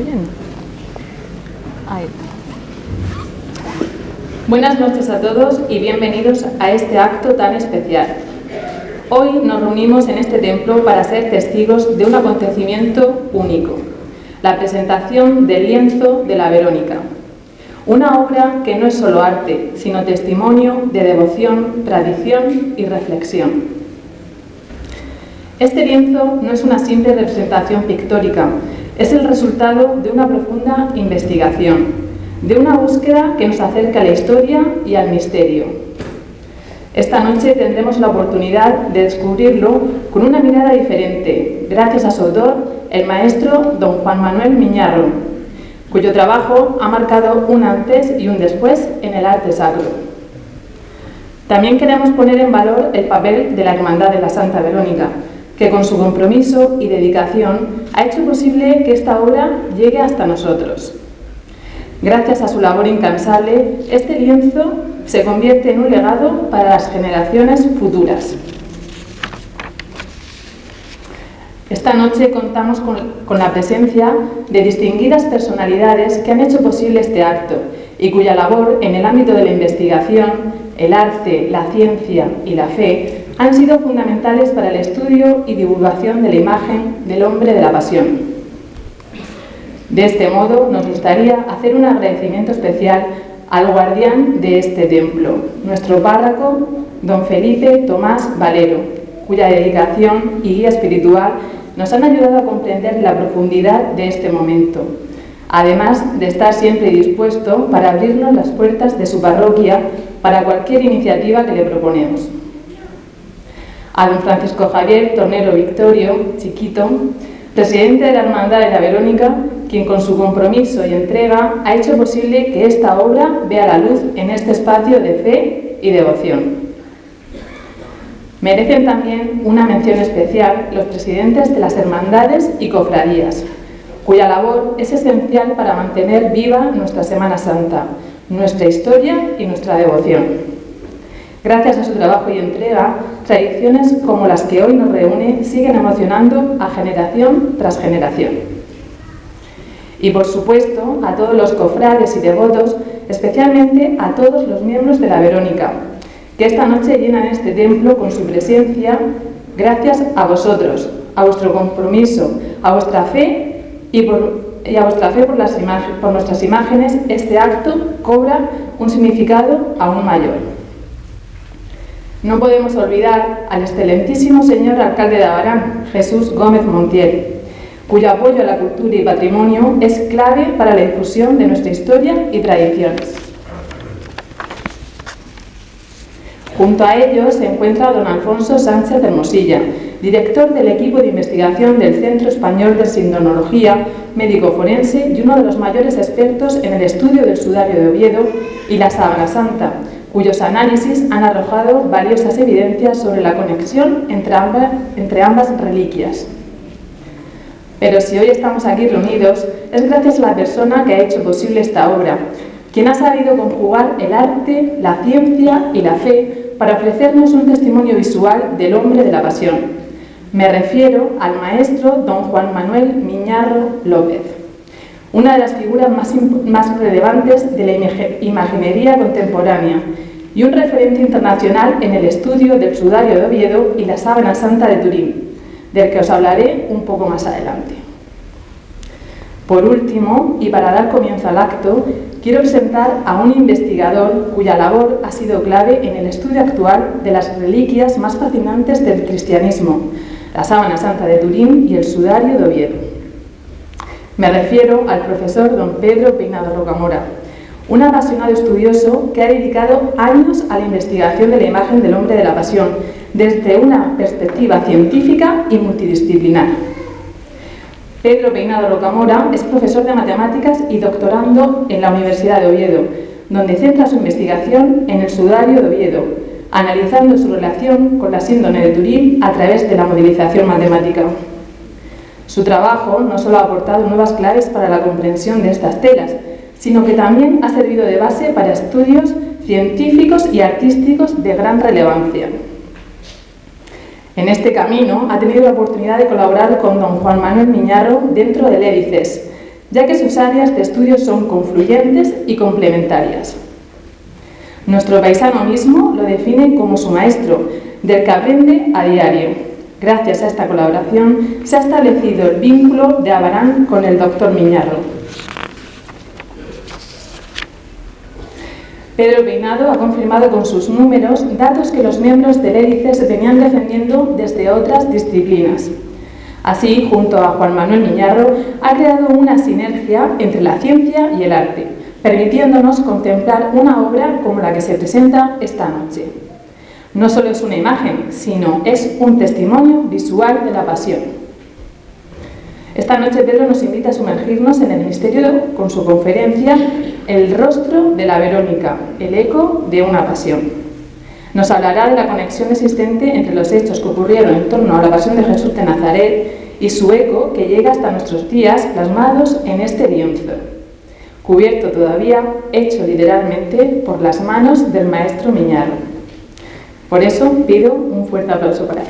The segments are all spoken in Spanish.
Bien. Ahí. Buenas noches a todos y bienvenidos a este acto tan especial. Hoy nos reunimos en este templo para ser testigos de un acontecimiento único, la presentación del lienzo de la Verónica. Una obra que no es solo arte, sino testimonio de devoción, tradición y reflexión. Este lienzo no es una simple representación pictórica, es el resultado de una profunda investigación, de una búsqueda que nos acerca a la historia y al misterio. Esta noche tendremos la oportunidad de descubrirlo con una mirada diferente, gracias a su autor, el maestro don Juan Manuel Miñarro, cuyo trabajo ha marcado un antes y un después en el arte sacro. También queremos poner en valor el papel de la Hermandad de la Santa Verónica, que con su compromiso y dedicación ha hecho posible que esta obra llegue hasta nosotros. Gracias a su labor incansable, este lienzo se convierte en un legado para las generaciones futuras. Esta noche contamos con la presencia de distinguidas personalidades que han hecho posible este acto y cuya labor en el ámbito de la investigación, el arte, la ciencia y la fe han sido fundamentales para el estudio y divulgación de la imagen del hombre de la Pasión. De este modo, nos gustaría hacer un agradecimiento especial al guardián de este templo, nuestro párroco, don Felipe Tomás Valero, cuya dedicación y guía espiritual nos han ayudado a comprender la profundidad de este momento, además de estar siempre dispuesto para abrirnos las puertas de su parroquia para cualquier iniciativa que le proponemos. A don Francisco Javier Tornero Victorio, Chiquito, presidente de la Hermandad de la Verónica, quien con su compromiso y entrega ha hecho posible que esta obra vea la luz en este espacio de fe y devoción. Merecen también una mención especial los presidentes de las hermandades y cofradías, cuya labor es esencial para mantener viva nuestra Semana Santa, nuestra historia y nuestra devoción. Gracias a su trabajo y entrega, tradiciones como las que hoy nos reúne siguen emocionando a generación tras generación. Y por supuesto a todos los cofrades y devotos, especialmente a todos los miembros de la Verónica, que esta noche llenan este templo con su presencia gracias a vosotros, a vuestro compromiso, a vuestra fe por nuestras imágenes. Este acto cobra un significado aún mayor. No podemos olvidar al excelentísimo señor alcalde de Abarán, Jesús Gómez Montiel, cuyo apoyo a la cultura y patrimonio es clave para la difusión de nuestra historia y tradiciones. Junto a ellos se encuentra don Alfonso Sánchez Hermosilla, director del equipo de investigación del Centro Español de Sindonología, médico forense y uno de los mayores expertos en el estudio del sudario de Oviedo y la Sábana Santa, cuyos análisis han arrojado valiosas evidencias sobre la conexión entre ambas reliquias. Pero si hoy estamos aquí reunidos, es gracias a la persona que ha hecho posible esta obra, quien ha sabido conjugar el arte, la ciencia y la fe para ofrecernos un testimonio visual del hombre de la Pasión. Me refiero al maestro don Juan Manuel Miñarro López, una de las figuras más relevantes de la imaginería contemporánea y un referente internacional en el estudio del sudario de Oviedo y la Sábana Santa de Turín, del que os hablaré un poco más adelante. Por último, y para dar comienzo al acto, quiero presentar a un investigador cuya labor ha sido clave en el estudio actual de las reliquias más fascinantes del cristianismo, la Sábana Santa de Turín y el sudario de Oviedo. Me refiero al profesor don Pedro Peinado Rocamora, un apasionado estudioso que ha dedicado años a la investigación de la imagen del hombre de la Pasión, desde una perspectiva científica y multidisciplinar. Pedro Peinado Rocamora es profesor de matemáticas y doctorando en la Universidad de Oviedo, donde centra su investigación en el sudario de Oviedo, analizando su relación con la síndrome de Turín a través de la modelización matemática. Su trabajo no solo ha aportado nuevas claves para la comprensión de estas telas, sino que también ha servido de base para estudios científicos y artísticos de gran relevancia. En este camino ha tenido la oportunidad de colaborar con don Juan Manuel Miñarro dentro del EDICES, ya que sus áreas de estudio son confluyentes y complementarias. Nuestro paisano mismo lo define como su maestro, del que aprende a diario. Gracias a esta colaboración se ha establecido el vínculo de Abarán con el doctor Miñarro. Pedro Peinado ha confirmado con sus números datos que los miembros del EDICES venían defendiendo desde otras disciplinas. Así, junto a Juan Manuel Miñarro, ha creado una sinergia entre la ciencia y el arte, permitiéndonos contemplar una obra como la que se presenta esta noche. No solo es una imagen, sino es un testimonio visual de la pasión. Esta noche Pedro nos invita a sumergirnos en el misterio con su conferencia El rostro de la Verónica, el eco de una pasión. Nos hablará de la conexión existente entre los hechos que ocurrieron en torno a la pasión de Jesús de Nazaret y su eco que llega hasta nuestros días plasmados en este lienzo, cubierto todavía, hecho literalmente por las manos del maestro Miñarro. Por eso pido un fuerte aplauso para él.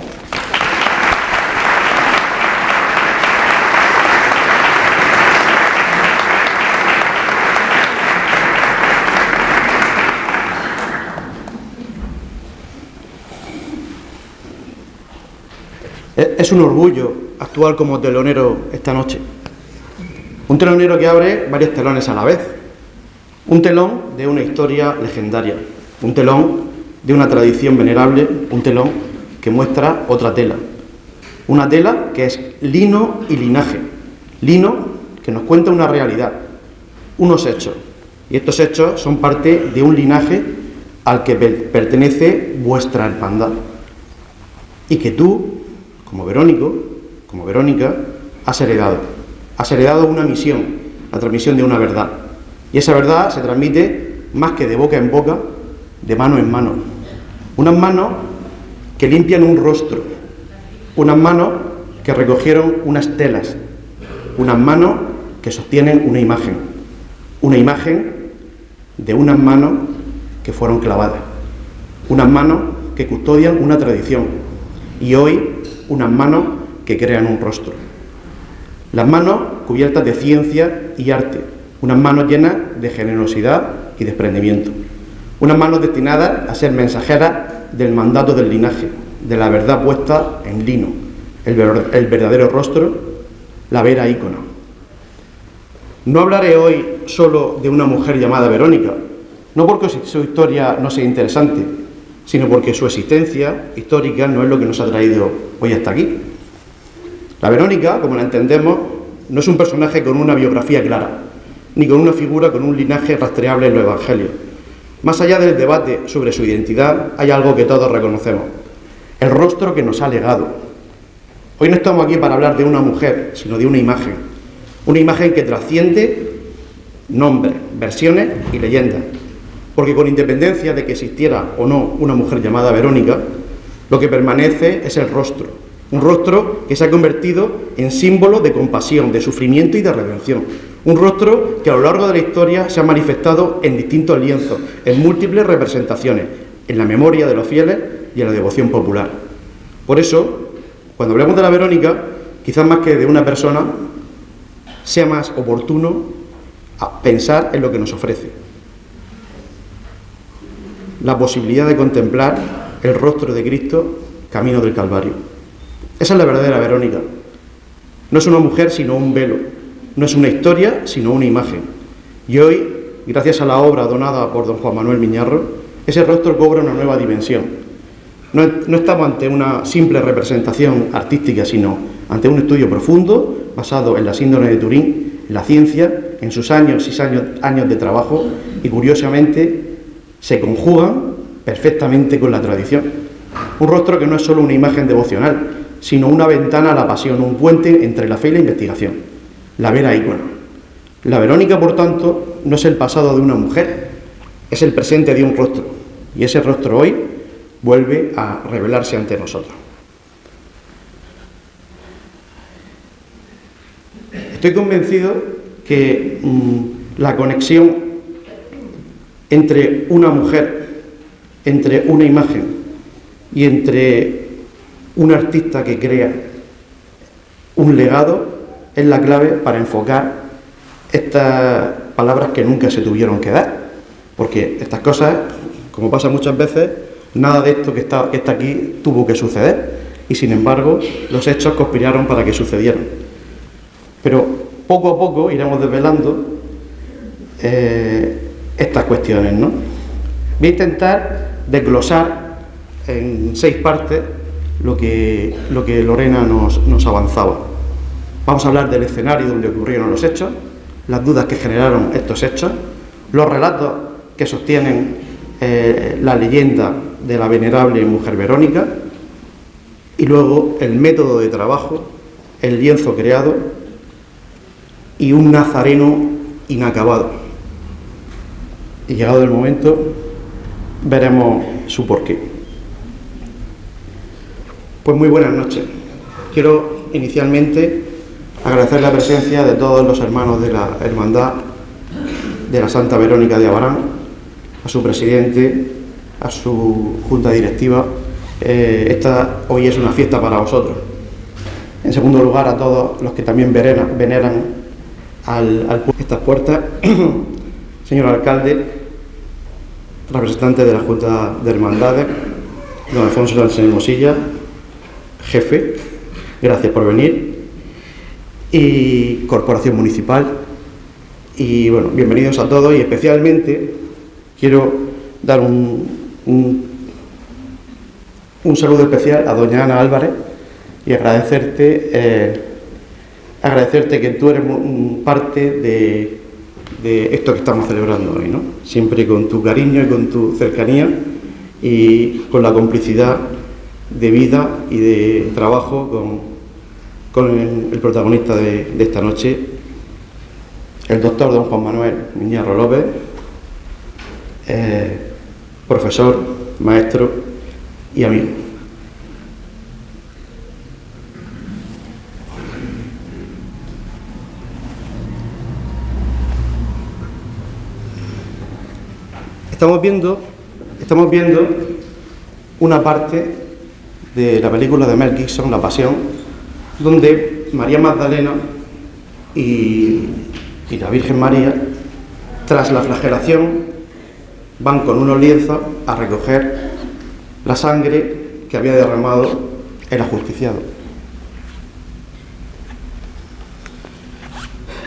Es un orgullo actuar como telonero esta noche. Un telonero que abre varios telones a la vez. Un telón de una historia legendaria, un telón de una tradición venerable, un telón que muestra otra tela. Una tela que es lino y linaje. Lino que nos cuenta una realidad, unos hechos. Y estos hechos son parte de un linaje al que pertenece vuestra hermandad. Y que tú, como Verónica, has heredado una misión, la transmisión de una verdad. Y esa verdad se transmite más que de boca en boca, de mano en mano. Unas manos que limpian un rostro, unas manos que recogieron unas telas, unas manos que sostienen una imagen de unas manos que fueron clavadas, unas manos que custodian una tradición y hoy unas manos que crean un rostro. Las manos cubiertas de ciencia y arte, unas manos llenas de generosidad y desprendimiento, unas manos destinadas a ser mensajeras del mandato del linaje, de la verdad puesta en lino, el verdadero rostro, la vera ícono. No hablaré hoy solo de una mujer llamada Verónica, no porque su historia no sea interesante, sino porque su existencia histórica no es lo que nos ha traído hoy hasta aquí. La Verónica, como la entendemos, no es un personaje con una biografía clara, ni con una figura con un linaje rastreable en los evangelios. Más allá del debate sobre su identidad, hay algo que todos reconocemos: el rostro que nos ha legado. Hoy no estamos aquí para hablar de una mujer, sino de una imagen que trasciende nombres, versiones y leyendas. Porque con independencia de que existiera o no una mujer llamada Verónica, lo que permanece es el rostro. Un rostro que se ha convertido en símbolo de compasión, de sufrimiento y de redención. Un rostro que a lo largo de la historia se ha manifestado en distintos lienzos, en múltiples representaciones, en la memoria de los fieles y en la devoción popular. Por eso, cuando hablemos de la Verónica, quizás más que de una persona, sea más oportuno pensar en lo que nos ofrece. La posibilidad de contemplar el rostro de Cristo camino del Calvario. Esa es la verdadera Verónica. No es una mujer sino un velo, no es una historia sino una imagen. Y hoy, gracias a la obra donada por don Juan Manuel Miñarro, ese rostro cobra una nueva dimensión. No estamos ante una simple representación artística, sino ante un estudio profundo basado en la síndrome de Turín, en la ciencia, en sus años y años de trabajo y, curiosamente, se conjugan perfectamente con la tradición. Un rostro que no es solo una imagen devocional, sino una ventana a la pasión, un puente entre la fe y la investigación. La vera ícono. La Verónica, por tanto, no es el pasado de una mujer, es el presente de un rostro. Y ese rostro hoy vuelve a revelarse ante nosotros. Estoy convencido que la conexión entre una mujer, entre una imagen y entre un artista que crea un legado es la clave para enfocar estas palabras que nunca se tuvieron que dar, porque estas cosas, como pasa muchas veces, nada de esto que está aquí tuvo que suceder, y sin embargo los hechos conspiraron para que sucedieran. Pero poco a poco iremos desvelando estas cuestiones, ¿no? Voy a intentar desglosar en 6 partes lo que Lorena nos avanzaba. Vamos a hablar del escenario donde ocurrieron los hechos, las dudas que generaron estos hechos, los relatos que sostienen la leyenda de la venerable mujer Verónica, y luego el método de trabajo, el lienzo creado y un nazareno inacabado. Y llegado el momento, veremos su porqué. Pues muy buenas noches. Quiero inicialmente agradecer la presencia de todos los hermanos de la Hermandad de la Santa Verónica de Abarán, a su presidente, a su junta directiva. Esta hoy es una fiesta para vosotros. En segundo lugar, a todos los que también veneran estas puertas. Señor alcalde, representante de la Junta de Hermandades, don Alfonso Sánchez Hermosilla, jefe, gracias por venir, y Corporación Municipal, y bueno, bienvenidos a todos, y especialmente quiero dar un saludo especial a doña Ana Álvarez y agradecerte que tú eres parte de esto que estamos celebrando hoy, ¿no? Siempre con tu cariño y con tu cercanía y con la complicidad de vida y de trabajo con el protagonista de esta noche, el doctor don Juan Manuel Miñarro López, profesor, maestro y amigo. Estamos viendo una parte de la película de Mel Gibson, La Pasión, donde María Magdalena y la Virgen María, tras la flagelación, van con unos lienzos a recoger la sangre que había derramado el ajusticiado.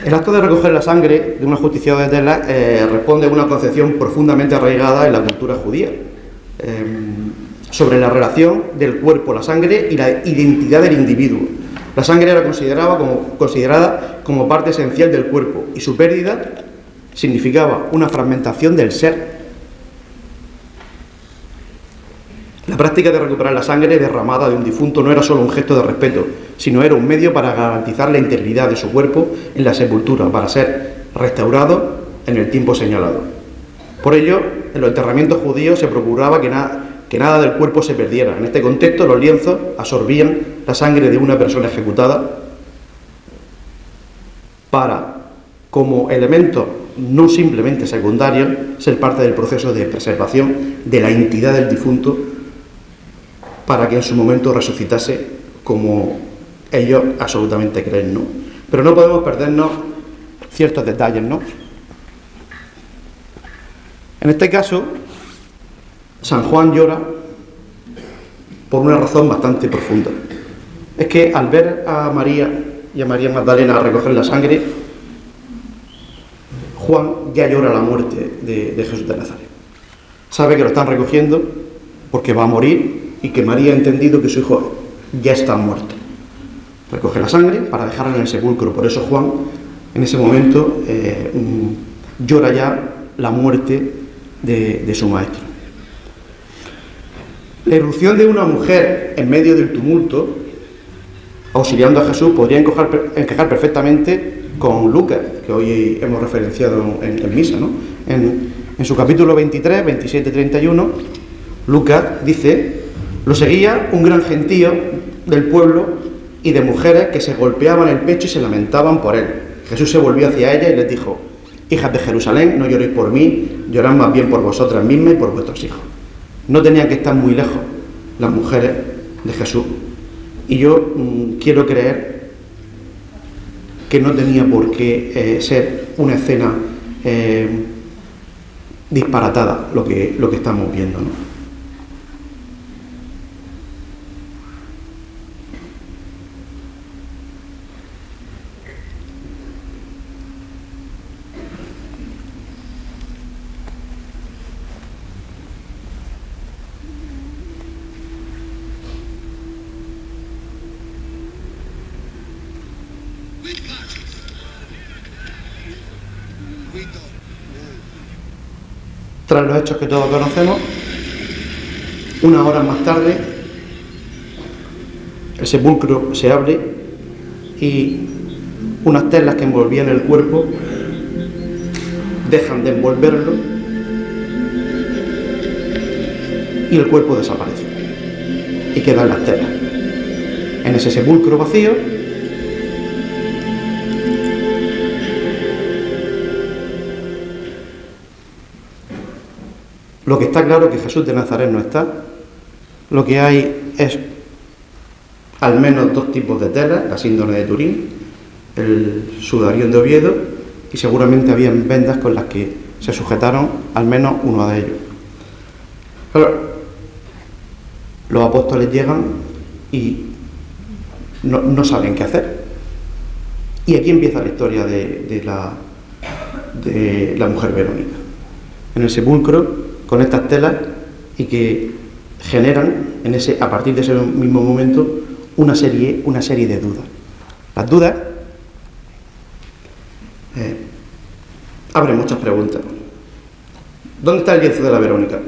El acto de recoger la sangre de un ajusticiado de Tela responde a una concepción profundamente arraigada en la cultura judía sobre la relación del cuerpo, la sangre y la identidad del individuo. La sangre era considerada como parte esencial del cuerpo y su pérdida significaba una fragmentación del ser. La práctica de recuperar la sangre derramada de un difunto no era solo un gesto de respeto, sino era un medio para garantizar la integridad de su cuerpo en la sepultura, para ser restaurado en el tiempo señalado. Por ello, en los enterramientos judíos se procuraba que nada del cuerpo se perdiera. En este contexto, los lienzos absorbían la sangre de una persona ejecutada para, como elemento no simplemente secundario, ser parte del proceso de preservación de la entidad del difunto, para que en su momento resucitase como ellos absolutamente creen, ¿no? Pero no podemos perdernos ciertos detalles, ¿no? En este caso, San Juan llora por una razón bastante profunda. Es que al ver a María y a María Magdalena recoger la sangre, Juan ya llora la muerte de Jesús de Nazaret. Sabe que lo están recogiendo porque va a morir y que María ha entendido que su hijo ya está muerto. Recoge la sangre para dejarla en el sepulcro. Por eso Juan, en ese momento, llora ya la muerte de su maestro. La irrupción de una mujer en medio del tumulto, auxiliando a Jesús, podría encajar perfectamente con Lucas, que hoy hemos referenciado en misa, ¿no? En su capítulo 23, 27, 31, Lucas dice: lo seguía un gran gentío del pueblo y de mujeres que se golpeaban el pecho y se lamentaban por él. Jesús se volvió hacia ellas y les dijo: hijas de Jerusalén, no lloréis por mí, llorad más bien por vosotras mismas y por vuestros hijos. No tenían que estar muy lejos las mujeres de Jesús. Y yo quiero creer que no tenía por qué ser una escena disparatada lo que estamos viendo, ¿no? Tras los hechos que todos conocemos, unas horas más tarde, el sepulcro se abre y unas telas que envolvían el cuerpo dejan de envolverlo y el cuerpo desaparece y quedan las telas. En ese sepulcro vacío, lo que está claro es que Jesús de Nazaret no está. Lo que hay es al menos dos tipos de telas: la síndrome de Turín, el sudarión de Oviedo, y seguramente habían vendas con las que se sujetaron al menos uno de ellos. Claro, los apóstoles llegan y no saben qué hacer. Y aquí empieza la historia de la mujer Verónica. En el sepulcro, con estas telas, y que generan a partir de ese mismo momento una serie de dudas. Las dudas abren muchas preguntas. ¿Dónde está el lienzo de la Verónica?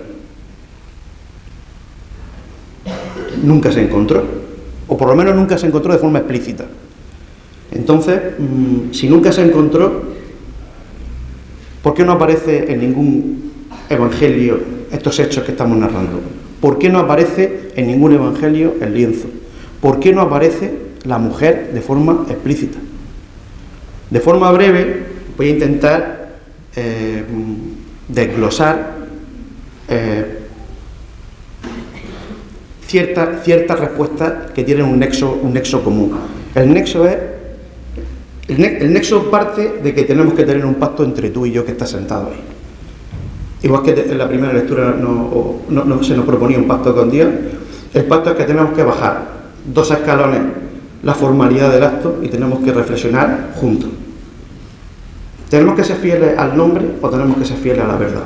Nunca se encontró, o por lo menos nunca se encontró de forma explícita. Entonces, si nunca se encontró, ¿por qué no aparece en ningún evangelio estos hechos que estamos narrando? ¿Por qué no aparece en ningún evangelio el lienzo? ¿Por qué no aparece la mujer de forma explícita? De forma breve voy a intentar desglosar ciertas respuestas que tienen un nexo común. El nexo parte de que tenemos que tener un pacto entre tú y yo que estás sentado ahí. Igual que en la primera lectura no se nos proponía un pacto con Dios, el pacto es que tenemos que bajar 2 escalones la formalidad del acto y tenemos que reflexionar juntos. ¿Tenemos que ser fieles al nombre o tenemos que ser fieles a la verdad?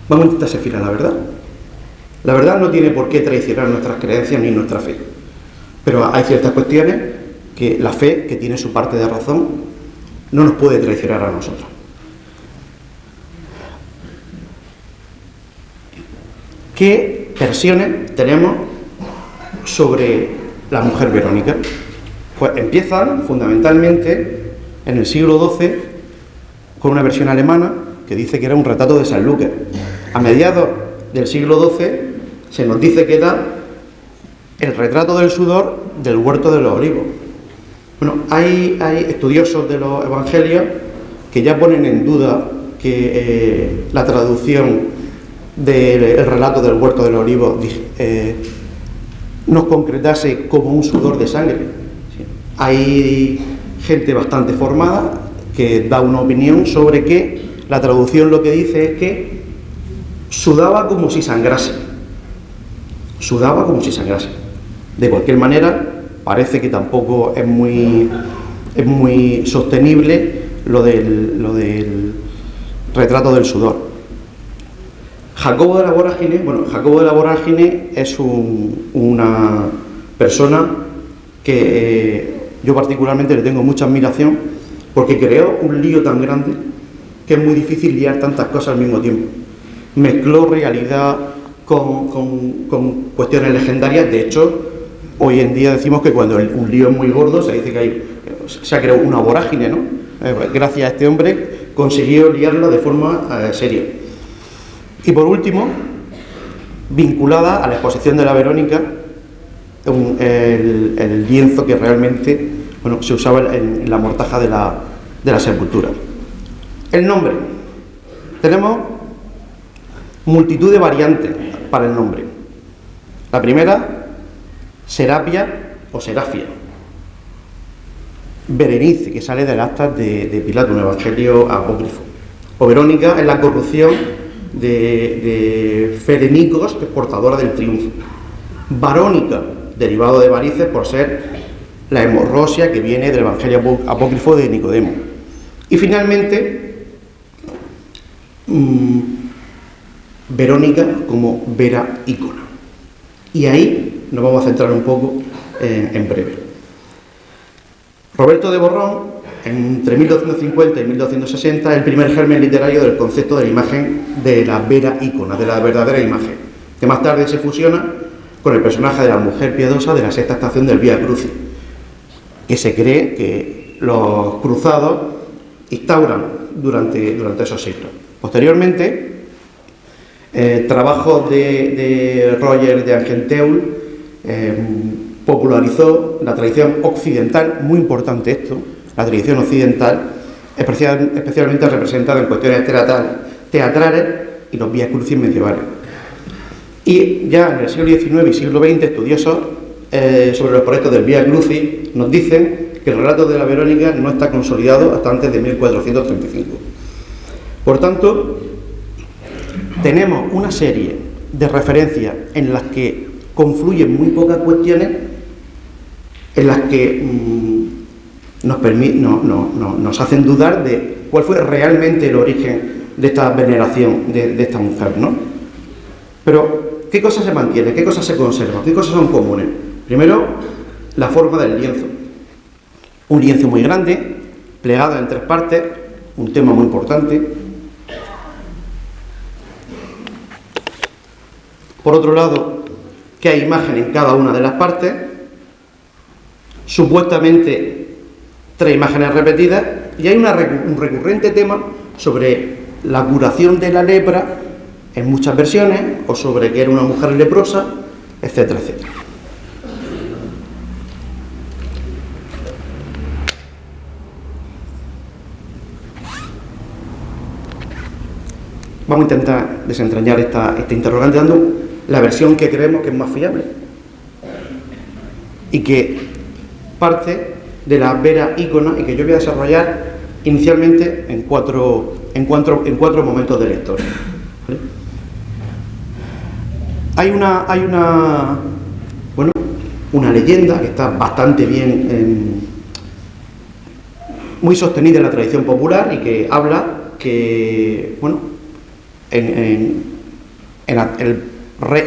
Vamos a intentar ser fieles a la verdad. La verdad no tiene por qué traicionar nuestras creencias ni nuestra fe, pero hay ciertas cuestiones que la fe, que tiene su parte de razón, no nos puede traicionar a nosotros. ¿Qué versiones tenemos sobre la mujer Verónica? Pues empiezan fundamentalmente en el siglo XII con una versión alemana que dice que era un retrato de San Lucas. A mediados del siglo XII se nos dice que era el retrato del sudor del huerto de los olivos. Bueno, hay estudiosos de los evangelios que ya ponen en duda que la traducción del relato del huerto de los olivos nos concretase como un sudor de sangre. Hay gente bastante formada que da una opinión sobre que la traducción lo que dice es que sudaba como si sangrase. Sudaba como si sangrase. De cualquier manera, parece que tampoco es muy sostenible lo del retrato del sudor. Jacobo de la Vorágine es una persona que yo particularmente le tengo mucha admiración porque creó un lío tan grande que es muy difícil liar tantas cosas al mismo tiempo. Mezcló realidad con cuestiones legendarias. De hecho, hoy en día decimos que cuando un lío es muy gordo se dice que se ha creado una vorágine, ¿no? Gracias a este hombre consiguió liarla de forma seria. Y por último, vinculada a la exposición de la Verónica, el lienzo que realmente se usaba en la mortaja de la sepultura. El nombre. Tenemos multitud de variantes para el nombre. La primera, Serapia o Serafia. Berenice, que sale del actas de Pilato, un evangelio apócrifo. O Verónica es la corrupción de Ferenicos, que es portadora del triunfo. Varónica, derivado de varices por ser la hemorrosia que viene del evangelio apócrifo de Nicodemo. Y finalmente, Verónica como Vera Ícona. Y ahí nos vamos a centrar un poco en breve. Roberto de Borrón, entre 1250 y 1260, es el primer germen literario del concepto de la imagen de la vera ícona, de la verdadera imagen, que más tarde se fusiona con el personaje de la mujer piadosa de la sexta estación del Vía Crucis, que se cree que los cruzados instauran durante esos siglos. Posteriormente, trabajos de Roger de Argenteuil popularizó la tradición occidental, muy importante esto, la tradición occidental, especialmente representada en cuestiones teatrales y los Vía Crucis medievales. Y ya en el siglo XIX y siglo XX, estudiosos sobre los proyectos del Vía Crucis nos dicen que el relato de la Verónica no está consolidado hasta antes de 1435. Por tanto, tenemos una serie de referencias en las que confluyen muy pocas cuestiones, en las que nos hacen dudar de cuál fue realmente el origen de esta veneración de esta mujer, ¿no? Pero, ¿qué cosas se mantienen? ¿Qué cosas se conservan? ¿Qué cosas son comunes? Primero, la forma del lienzo. Un lienzo muy grande, plegado en 3 partes, un tema muy importante. Por otro lado, que hay imagen en cada una de las partes, supuestamente 3 imágenes repetidas, y hay un recurrente tema sobre la curación de la lepra en muchas versiones, o sobre que era una mujer leprosa, etcétera, etcétera. Vamos a intentar desentrañar esta interrogante dando la versión que creemos que es más fiable y que parte de la vera ícona, y que yo voy a desarrollar inicialmente en cuatro momentos de la historia. ¿Vale? Hay una leyenda que está bastante bien, muy sostenida en la tradición popular, y que habla que, el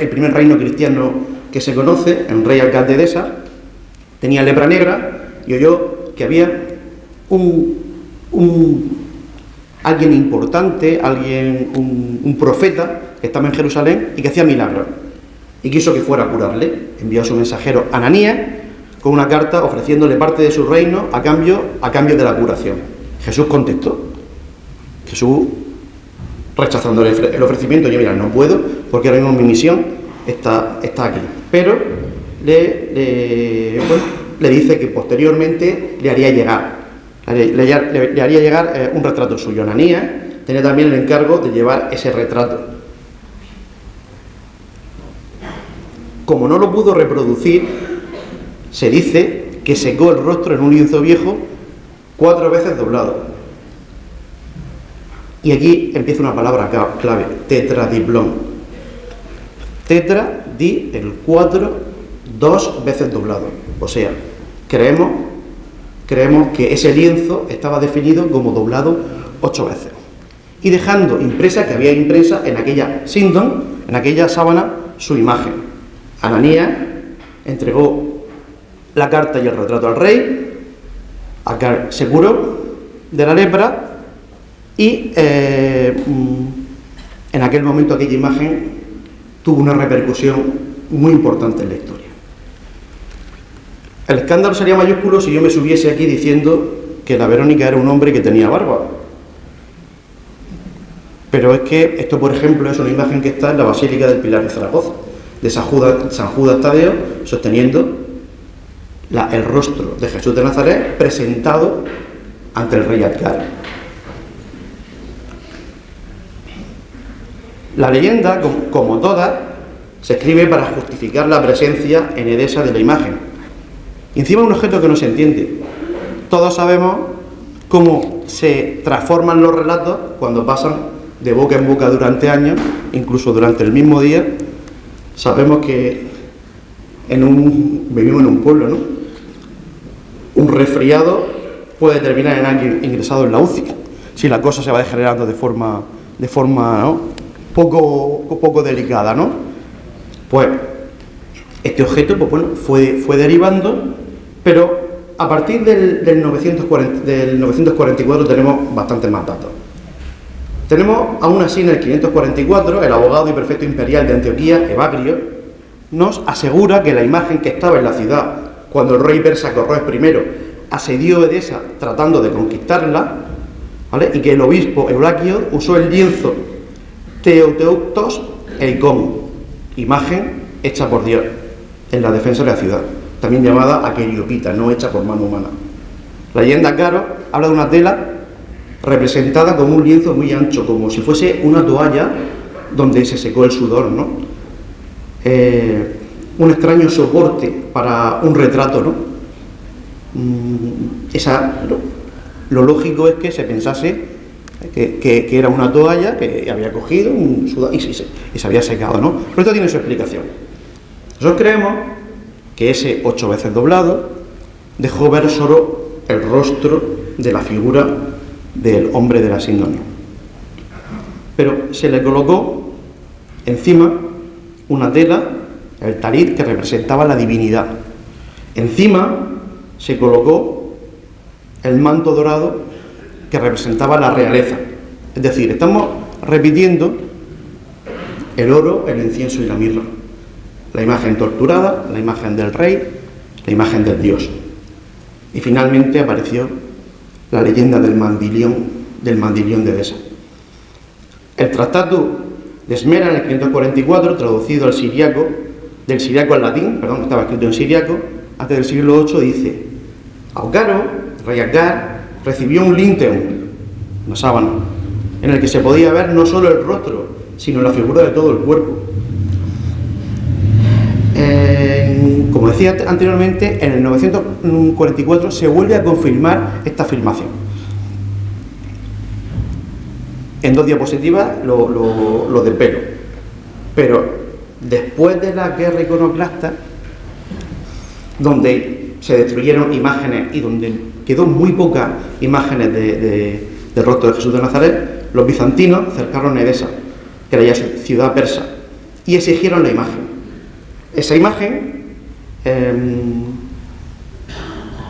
primer reino cristiano que se conoce, el rey Alcalde de Edesa, tenía lepra negra y oyó que había alguien importante, un profeta que estaba en Jerusalén y que hacía milagros, y quiso que fuera a curarle. Envió a su mensajero Ananías con una carta ofreciéndole parte de su reino a cambio de la curación. Jesús contestó. Jesús, rechazando el ofrecimiento, yo mira, no puedo, porque ahora mismo mi misión está aquí. Pero le dice que posteriormente le haría llegar un retrato suyo. Ananías tenía también el encargo de llevar ese retrato. Como no lo pudo reproducir, se dice que secó el rostro en un lienzo viejo 4 veces doblado. Y aquí empieza una palabra clave: tetradiplón. Tetra, di, el 4, 2 veces doblado. O sea, creemos que ese lienzo estaba definido como doblado 8 veces. Y dejando impresa, que había impresa en aquella síndon, en aquella sábana, su imagen. Ananías entregó la carta y el retrato al rey, se curó de la lepra, y en aquel momento aquella imagen tuvo una repercusión muy importante en la historia. El escándalo sería mayúsculo si yo me subiese aquí diciendo que la Verónica era un hombre que tenía barba. Pero es que esto, por ejemplo, es una imagen que está en la Basílica del Pilar de Zaragoza, de San Judas Tadeo, sosteniendo el rostro de Jesús de Nazaret presentado ante el rey Adgar. La leyenda, como todas, se escribe para justificar la presencia en Edesa de la imagen. Y encima un objeto que no se entiende. Todos sabemos cómo se transforman los relatos cuando pasan de boca en boca durante años, incluso durante el mismo día. Sabemos que vivimos en un pueblo, ¿no? Un resfriado puede terminar en alguien ingresado en la UCI, si la cosa se va degenerando de forma ¿no? poco delicada, ¿no? Pues este objeto, pues bueno, fue derivando, pero a partir del 944 tenemos bastantes más datos. Tenemos, aún así, en el 544, el abogado y prefecto imperial de Antioquía, Evagrio, nos asegura que la imagen que estaba en la ciudad cuando el rey persa Corrés I asedió Edesa tratando de conquistarla, ¿vale? Y que el obispo Eulaquio usó el lienzo Theoteuctos Eikon, imagen hecha por Dios en la defensa de la ciudad, también llamada aqueriopita, no hecha por mano humana. La leyenda Caro habla de una tela representada como un lienzo muy ancho, como si fuese una toalla donde se secó el sudor, ¿no? Un extraño soporte para un retrato, ¿no? Lo lógico es que se pensase que era una toalla que había cogido un sudor y se había secado, ¿no? Pero esto tiene su explicación. Nosotros creemos que ese 8 veces doblado dejó ver solo el rostro de la figura del hombre de la síndrome, pero se le colocó encima una tela, el talit, que representaba la divinidad. Encima se colocó el manto dorado que representaba la realeza. Es decir, estamos repitiendo el oro, el incienso y la mirra. La imagen torturada, la imagen del rey, la imagen del dios. Y finalmente apareció la leyenda del mandilión de Edesa. El Tratado de Esmera, en el 544, traducido al siriaco, del siriaco al latín, estaba escrito en siriaco, antes del siglo VIII, dice: Aucaro, rey Akbar, recibió un linteum, una sábana, en el que se podía ver no solo el rostro, sino la figura de todo el cuerpo. Como decía anteriormente, en el 944 se vuelve a confirmar esta afirmación. En 2 diapositivas lo desvelo. Pero después de la guerra iconoclasta, donde se destruyeron imágenes y donde quedó muy pocas imágenes del rostro de Jesús de Nazaret, los bizantinos cercaron Edesa, que era ya su ciudad persa, y exigieron la imagen. Esa imagen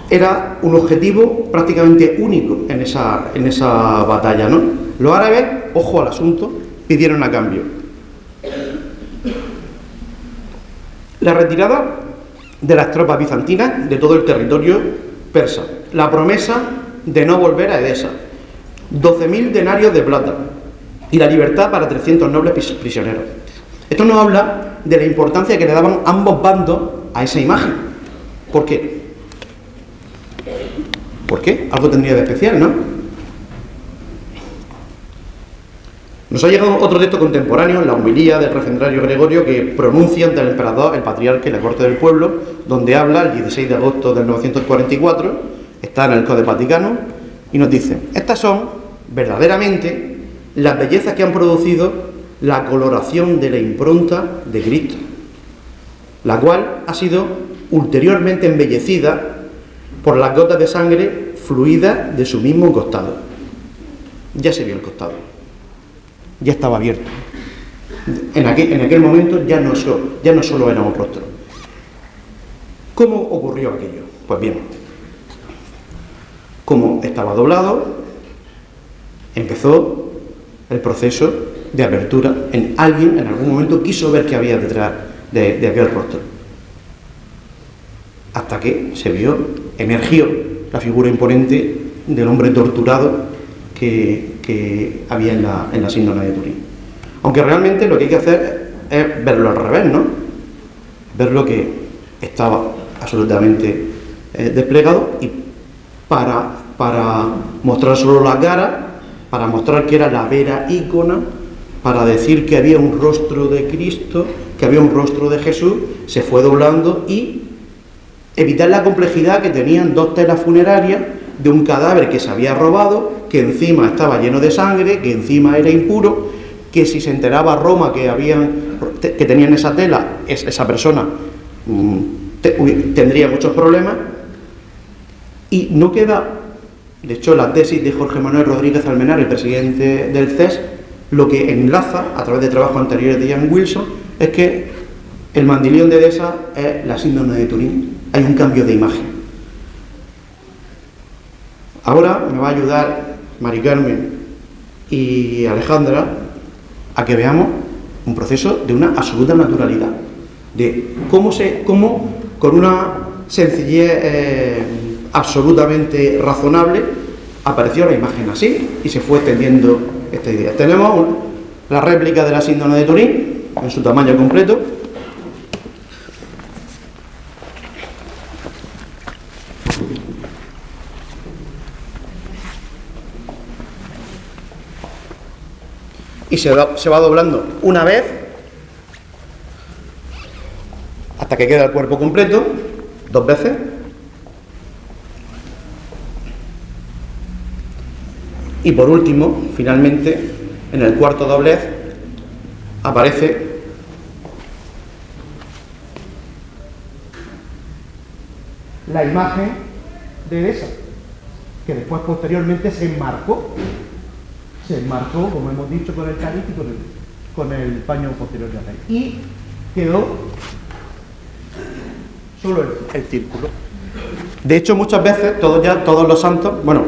era un objetivo prácticamente único en esa batalla, ¿no? Los árabes, ojo al asunto, pidieron a cambio la retirada de las tropas bizantinas de todo el territorio persa, la promesa de no volver a Edesa, 12.000 denarios de plata y la libertad para 300 nobles prisioneros. Esto nos habla de la importancia que le daban ambos bandos a esa imagen. ¿Por qué? ¿Por qué? Algo tendría de especial, ¿no? Nos ha llegado otro texto contemporáneo, la homilía del refrendario Gregorio, que pronuncia ante el emperador, el patriarca y la corte del pueblo, donde habla el 16 de agosto del 944, está en el Códice Vaticano, y nos dice: estas son verdaderamente las bellezas que han producido la coloración de la impronta de Cristo, la cual ha sido ulteriormente embellecida por las gotas de sangre fluidas de su mismo costado. Ya se vio el costado, ya estaba abierto. En aquel momento ya no solo era un rostro. ¿Cómo ocurrió aquello? Pues bien, como estaba doblado, empezó el proceso de apertura. Alguien en algún momento quiso ver qué había detrás de aquel rostro, hasta que emergió la figura imponente del hombre torturado que había en la síndrome de Turín. Aunque realmente lo que hay que hacer es verlo al revés, ¿no? Ver lo que estaba absolutamente desplegado, y para mostrar solo la cara, para mostrar que era la vera ícona, para decir que había un rostro de Cristo, que había un rostro de Jesús, se fue doblando y evitar la complejidad que tenían 2 telas funerarias de un cadáver que se había robado, que encima estaba lleno de sangre, que encima era impuro, que si se enteraba Roma que tenían esa tela, esa persona tendría muchos problemas. Y no queda, de hecho la tesis de Jorge Manuel Rodríguez Almenar, el presidente del CES, lo que enlaza a través de trabajos anteriores de Ian Wilson es que el mandilión de Edesa es la síndrome de Turín. Hay un cambio de imagen. Ahora me va a ayudar Mari Carmen y Alejandra a que veamos un proceso de una absoluta naturalidad, de cómo con una sencillez absolutamente razonable apareció la imagen así y se fue extendiendo esta idea. Tenemos la réplica de la síndrome de Turín en su tamaño completo. Y se va doblando una vez hasta que queda el cuerpo completo, 2 veces. Y por último, finalmente, en el cuarto doblez aparece la imagen de Edesa, que después posteriormente se enmarcó, como hemos dicho, con el cáliz y con el paño posterior de la rey. Y quedó solo el círculo. De hecho, muchas veces, todos los santos, bueno,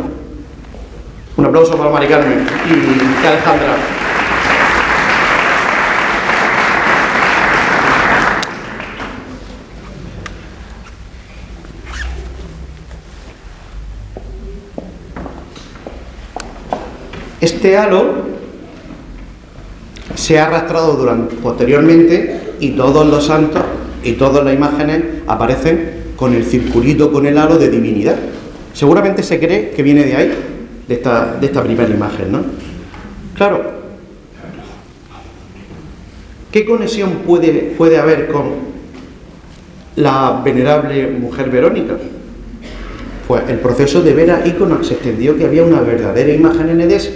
un aplauso para Mari Carmen y Alejandra. Este halo se ha arrastrado posteriormente y todos los santos y todas las imágenes aparecen con el circulito, con el halo de divinidad. Seguramente se cree que viene de ahí, de esta primera imagen, ¿no? Claro, ¿qué conexión puede haber con la venerable mujer Verónica? Pues el proceso de vera ícono se extendió, que había una verdadera imagen en Edesa,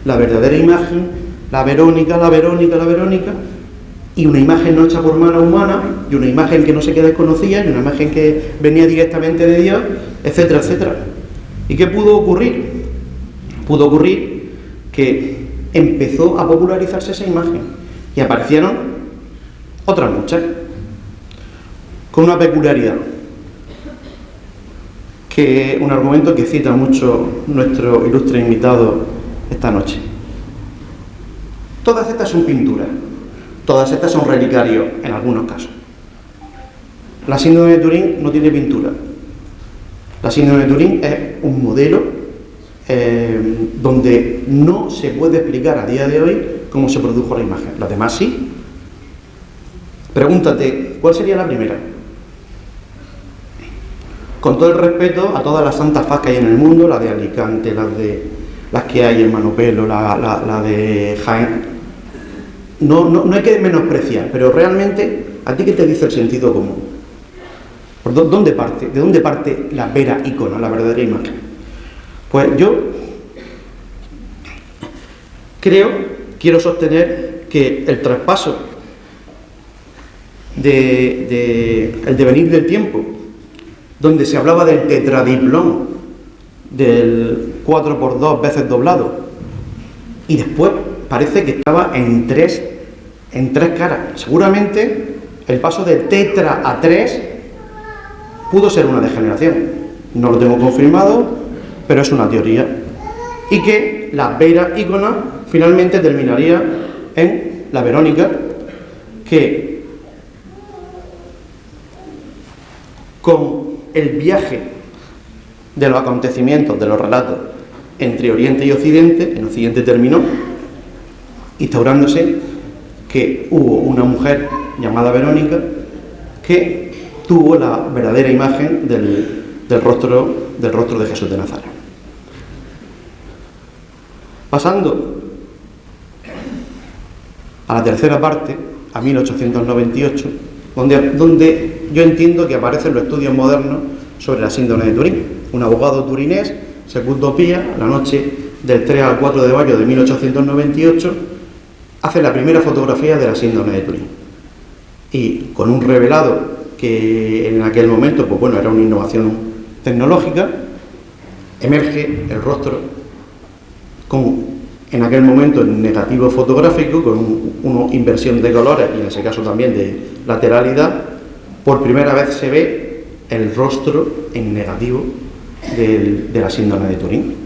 la verdadera imagen, la Verónica, y una imagen no hecha por mano humana, y una imagen que no se queda desconocida, y una imagen que venía directamente de Dios, etcétera, etcétera. ¿Y qué pudo ocurrir? Pudo ocurrir que empezó a popularizarse esa imagen y aparecieron otras muchas, con una peculiaridad, que un argumento que cita mucho nuestro ilustre invitado esta noche. Todas estas son pinturas, todas estas son relicarios en algunos casos. La síndrome de Turín no tiene pintura. La síndrome de Turín es un modelo donde no se puede explicar a día de hoy cómo se produjo la imagen. Las demás sí. Pregúntate, ¿cuál sería la primera? Con todo el respeto a todas las santas faz que hay en el mundo, la de Alicante, las que hay en Manopelo, la de Jaén. No hay que menospreciar, pero realmente, ¿a ti qué te dice el sentido común? ¿De dónde parte la vera ícono, la verdadera imagen? Pues yo quiero sostener que el traspaso el devenir del tiempo, donde se hablaba del tetradiplón, del 4x2 veces doblado, y después parece que estaba en tres caras. Seguramente el paso de tetra a 3 pudo ser una degeneración. No lo tengo confirmado, pero es una teoría. Y que la vera ícona finalmente terminaría en la Verónica, que con el viaje de los acontecimientos, de los relatos entre Oriente y Occidente, en Occidente terminó instaurándose que hubo una mujer llamada Verónica que tuvo la verdadera imagen del rostro de Jesús de Nazaret. Pasando a la tercera parte, a 1898, donde yo entiendo que aparecen los estudios modernos sobre la síndrome de Turín. Un abogado turinés Secundopía, la noche del 3 al 4 de mayo de 1898, hace la primera fotografía de la síndrome de Turín. Y con un revelado que en aquel momento, pues bueno, era una innovación tecnológica, emerge el rostro con, en aquel momento, el negativo fotográfico, con una inversión de colores y en ese caso también de lateralidad. Por primera vez se ve el rostro en negativo de la síndrome de Turín.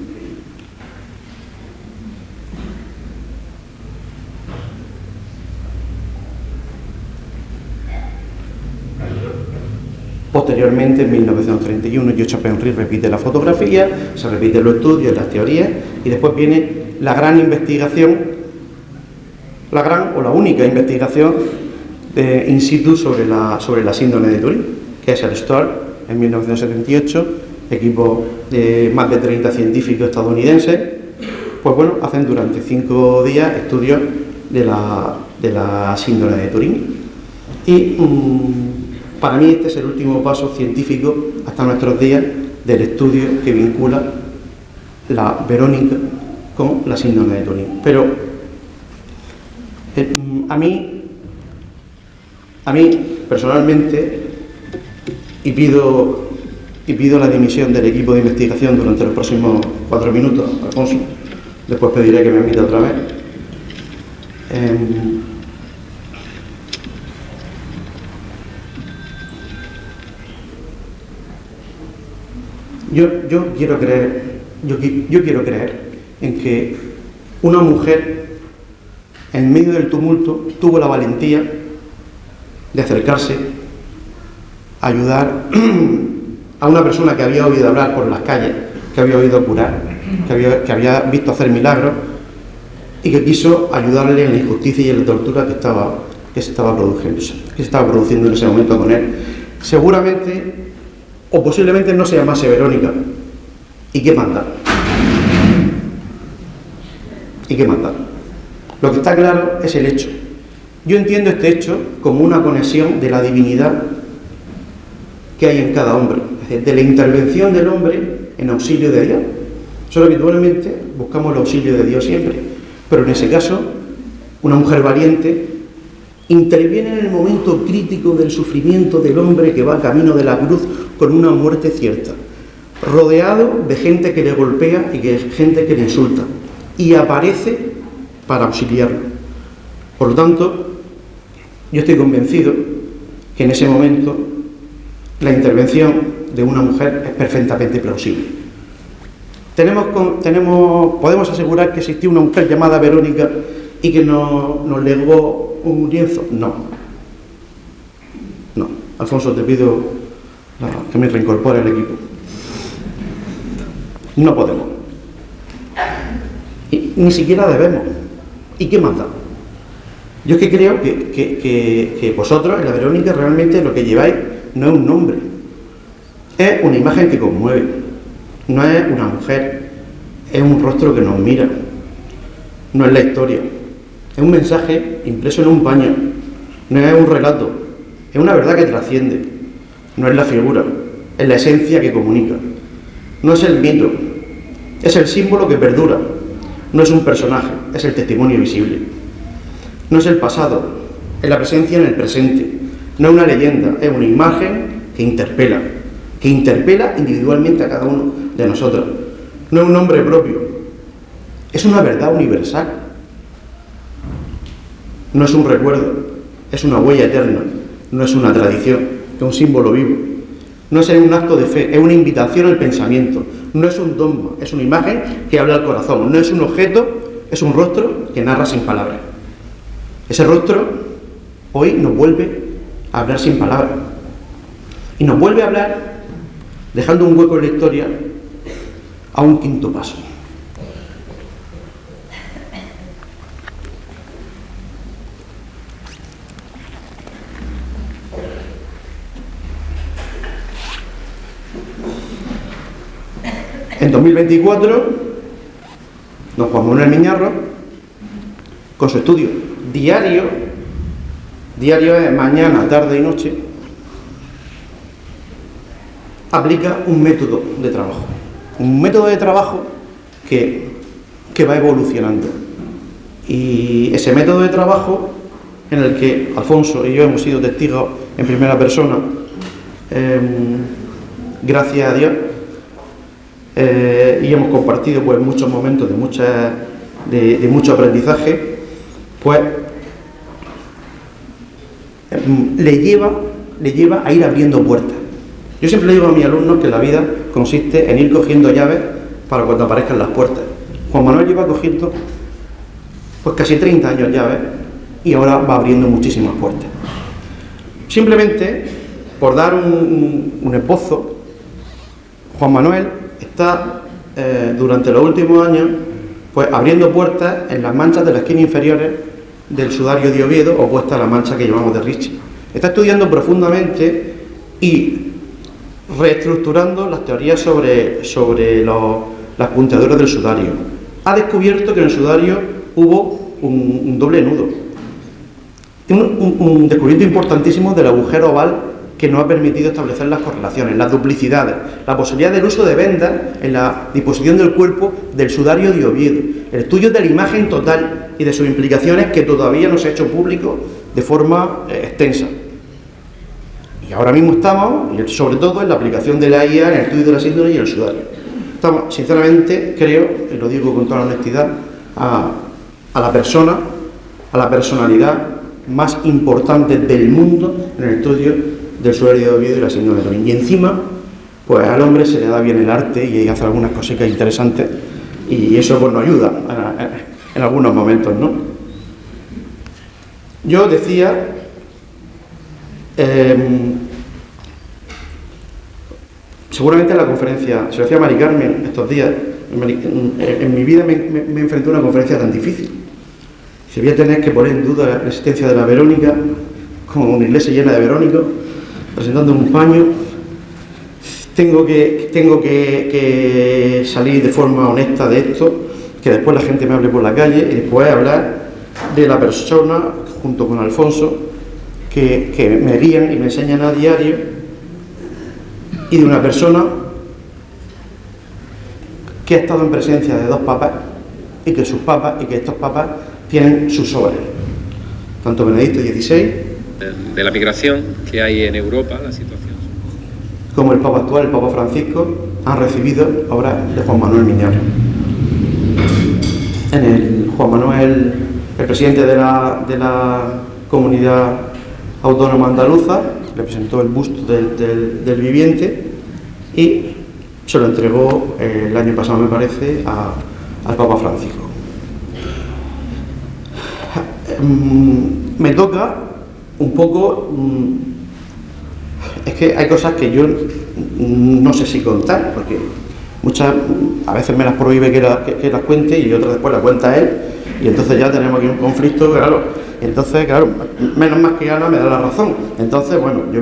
Posteriormente, en 1931, Joe Penry repite la fotografía, se repiten los estudios, las teorías, y después viene la gran investigación, la gran o la única investigación in situ sobre la síndrome de Turín, que es el STOR, en 1978, equipo de más de 30 científicos estadounidenses, pues bueno, hacen durante 5 días estudios de la síndrome de Turín. Y para mí este es el último paso científico hasta nuestros días del estudio que vincula la Verónica con la síndrome de Turín. Pero a mí personalmente, y pido la dimisión del equipo de investigación durante los próximos 4 minutos, Alfonso, después pediré que me admita otra vez. Yo quiero creer en que una mujer, en medio del tumulto, tuvo la valentía de acercarse a ayudar a una persona que había oído hablar por las calles, que había oído curar, que había visto hacer milagros y que quiso ayudarle en la injusticia y en la tortura que se estaba produciendo en ese momento con él. Seguramente o posiblemente no se llamase Verónica. ¿Y qué mandar? ¿Y qué mandar? Lo que está claro es el hecho. Yo entiendo este hecho como una conexión de la divinidad que hay en cada hombre, es decir, de la intervención del hombre en auxilio de Dios. Solo habitualmente buscamos el auxilio de Dios siempre, pero en ese caso, una mujer valiente interviene en el momento crítico del sufrimiento del hombre que va camino de la cruz con una muerte cierta, rodeado de gente que le golpea y de gente que le insulta, y aparece para auxiliarlo. Por lo tanto, yo estoy convencido que en ese momento la intervención de una mujer es perfectamente plausible. Podemos asegurar que existió una mujer llamada Verónica y que nos legó un lienzo. No. Alfonso, te pido que me reincorpore al equipo. No podemos. Y ni siquiera debemos. ¿Y qué más da? Yo es que creo que vosotros, en la Verónica, realmente lo que lleváis no es un nombre. Es una imagen que conmueve. No es una mujer. Es un rostro que nos mira. No es la historia. Es un mensaje impreso en un paño. No es un relato. Es una verdad que trasciende. No es la figura, es la esencia que comunica. No es el mito, es el símbolo que perdura. No es un personaje, es el testimonio visible. No es el pasado, es la presencia en el presente. No es una leyenda, es una imagen que interpela individualmente a cada uno de nosotros. No es un nombre propio, es una verdad universal. No es un recuerdo, es una huella eterna. No es una tradición, es un símbolo vivo. No es un acto de fe, es una invitación al pensamiento. No es un dogma, es una imagen que habla al corazón. No es un objeto, es un rostro que narra sin palabras. Ese rostro hoy nos vuelve a hablar sin palabras. Y nos vuelve a hablar dejando un hueco en la historia a un quinto paso. En 2024, don Juan Manuel Miñarro, con su estudio diario es mañana, tarde y noche, aplica un método de trabajo. un método de trabajo que va evolucionando. Y ese método de trabajo en el que Alfonso y yo hemos sido testigos en primera persona, gracias a Dios, y hemos compartido pues muchos momentos de mucho aprendizaje, pues le lleva a ir abriendo puertas. Yo siempre le digo a mis alumnos que la vida consiste en ir cogiendo llaves para cuando aparezcan las puertas. Juan Manuel lleva cogiendo pues casi 30 años llaves y ahora va abriendo muchísimas puertas. Simplemente, por dar un esbozo, Juan Manuel está durante los últimos años pues abriendo puertas en las manchas de la esquina inferiores del sudario de Oviedo, opuesta a la mancha que llamamos de Ricci. Está estudiando profundamente y reestructurando las teorías sobre las punteaduras del sudario. Ha descubierto que en el sudario hubo un doble nudo. Un descubrimiento importantísimo del agujero oval que nos ha permitido establecer las correlaciones, las duplicidades, la posibilidad del uso de vendas en la disposición del cuerpo del sudario de Oviedo, el estudio de la imagen total y de sus implicaciones que todavía no se ha hecho público de forma extensa. Y ahora mismo estamos, sobre todo, en la aplicación de la IA en el estudio de la síndrome y el sudario. Estamos, sinceramente, creo, y lo digo con toda la honestidad, a la persona, a la personalidad más importante del mundo en el estudio del sudario de Oviedo y la síndrome de Down. Y encima, pues al hombre se le da bien el arte y hace algunas cositas interesantes y eso pues nos ayuda en algunos momentos, ¿no? Yo decía, seguramente en la conferencia, se lo decía a Mari Carmen estos días, en mi vida me enfrenté a una conferencia tan difícil. Si voy a tener que poner en duda la existencia de la Verónica, como una iglesia llena de verónicos, presentando un paño, tengo que salir de forma honesta de esto, que después la gente me hable por la calle y después hablar de la persona, junto con Alfonso, que me guían y me enseñan a diario, y de una persona que ha estado en presencia de dos papas y que estos papas tienen sus obras, tanto Benedicto XVI de la migración que hay en Europa, la situación, como el Papa actual, el Papa Francisco, han recibido obras de Juan Manuel Miñano. En el Juan Manuel, el presidente de la comunidad autónoma andaluza, le presentó el busto del viviente y se lo entregó el año pasado, me parece, al Papa Francisco. Me toca un poco, es que hay cosas que yo no sé si contar, porque a veces me las prohíbe que las cuente y otras después las cuenta él, y entonces ya tenemos aquí un conflicto, claro. Entonces, claro, menos más que Ana me da la razón. Entonces, bueno, yo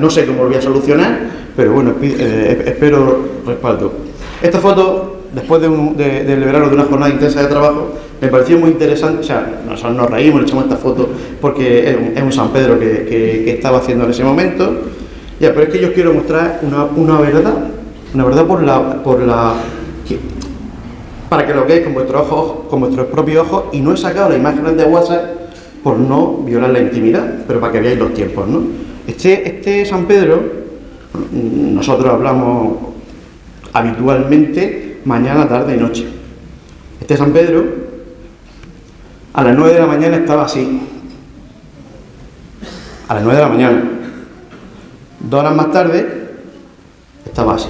no sé cómo lo voy a solucionar, pero bueno, espero respaldo. Esta foto, después de verano, de una jornada intensa de trabajo, me pareció muy interesante. O sea, nosotros nos reímos, le echamos esta foto porque es un San Pedro que estaba haciendo en ese momento. Ya, pero es que yo os quiero mostrar una verdad para que lo veáis con vuestros ojos, con vuestros propios ojos, y no he sacado las imágenes de WhatsApp por no violar la intimidad, pero para que veáis los tiempos, ¿no? Este San Pedro, nosotros hablamos habitualmente mañana, tarde y noche. Este San Pedro, a las 9 de la mañana estaba así. A las 9 de la mañana. 2 horas más tarde, estaba así.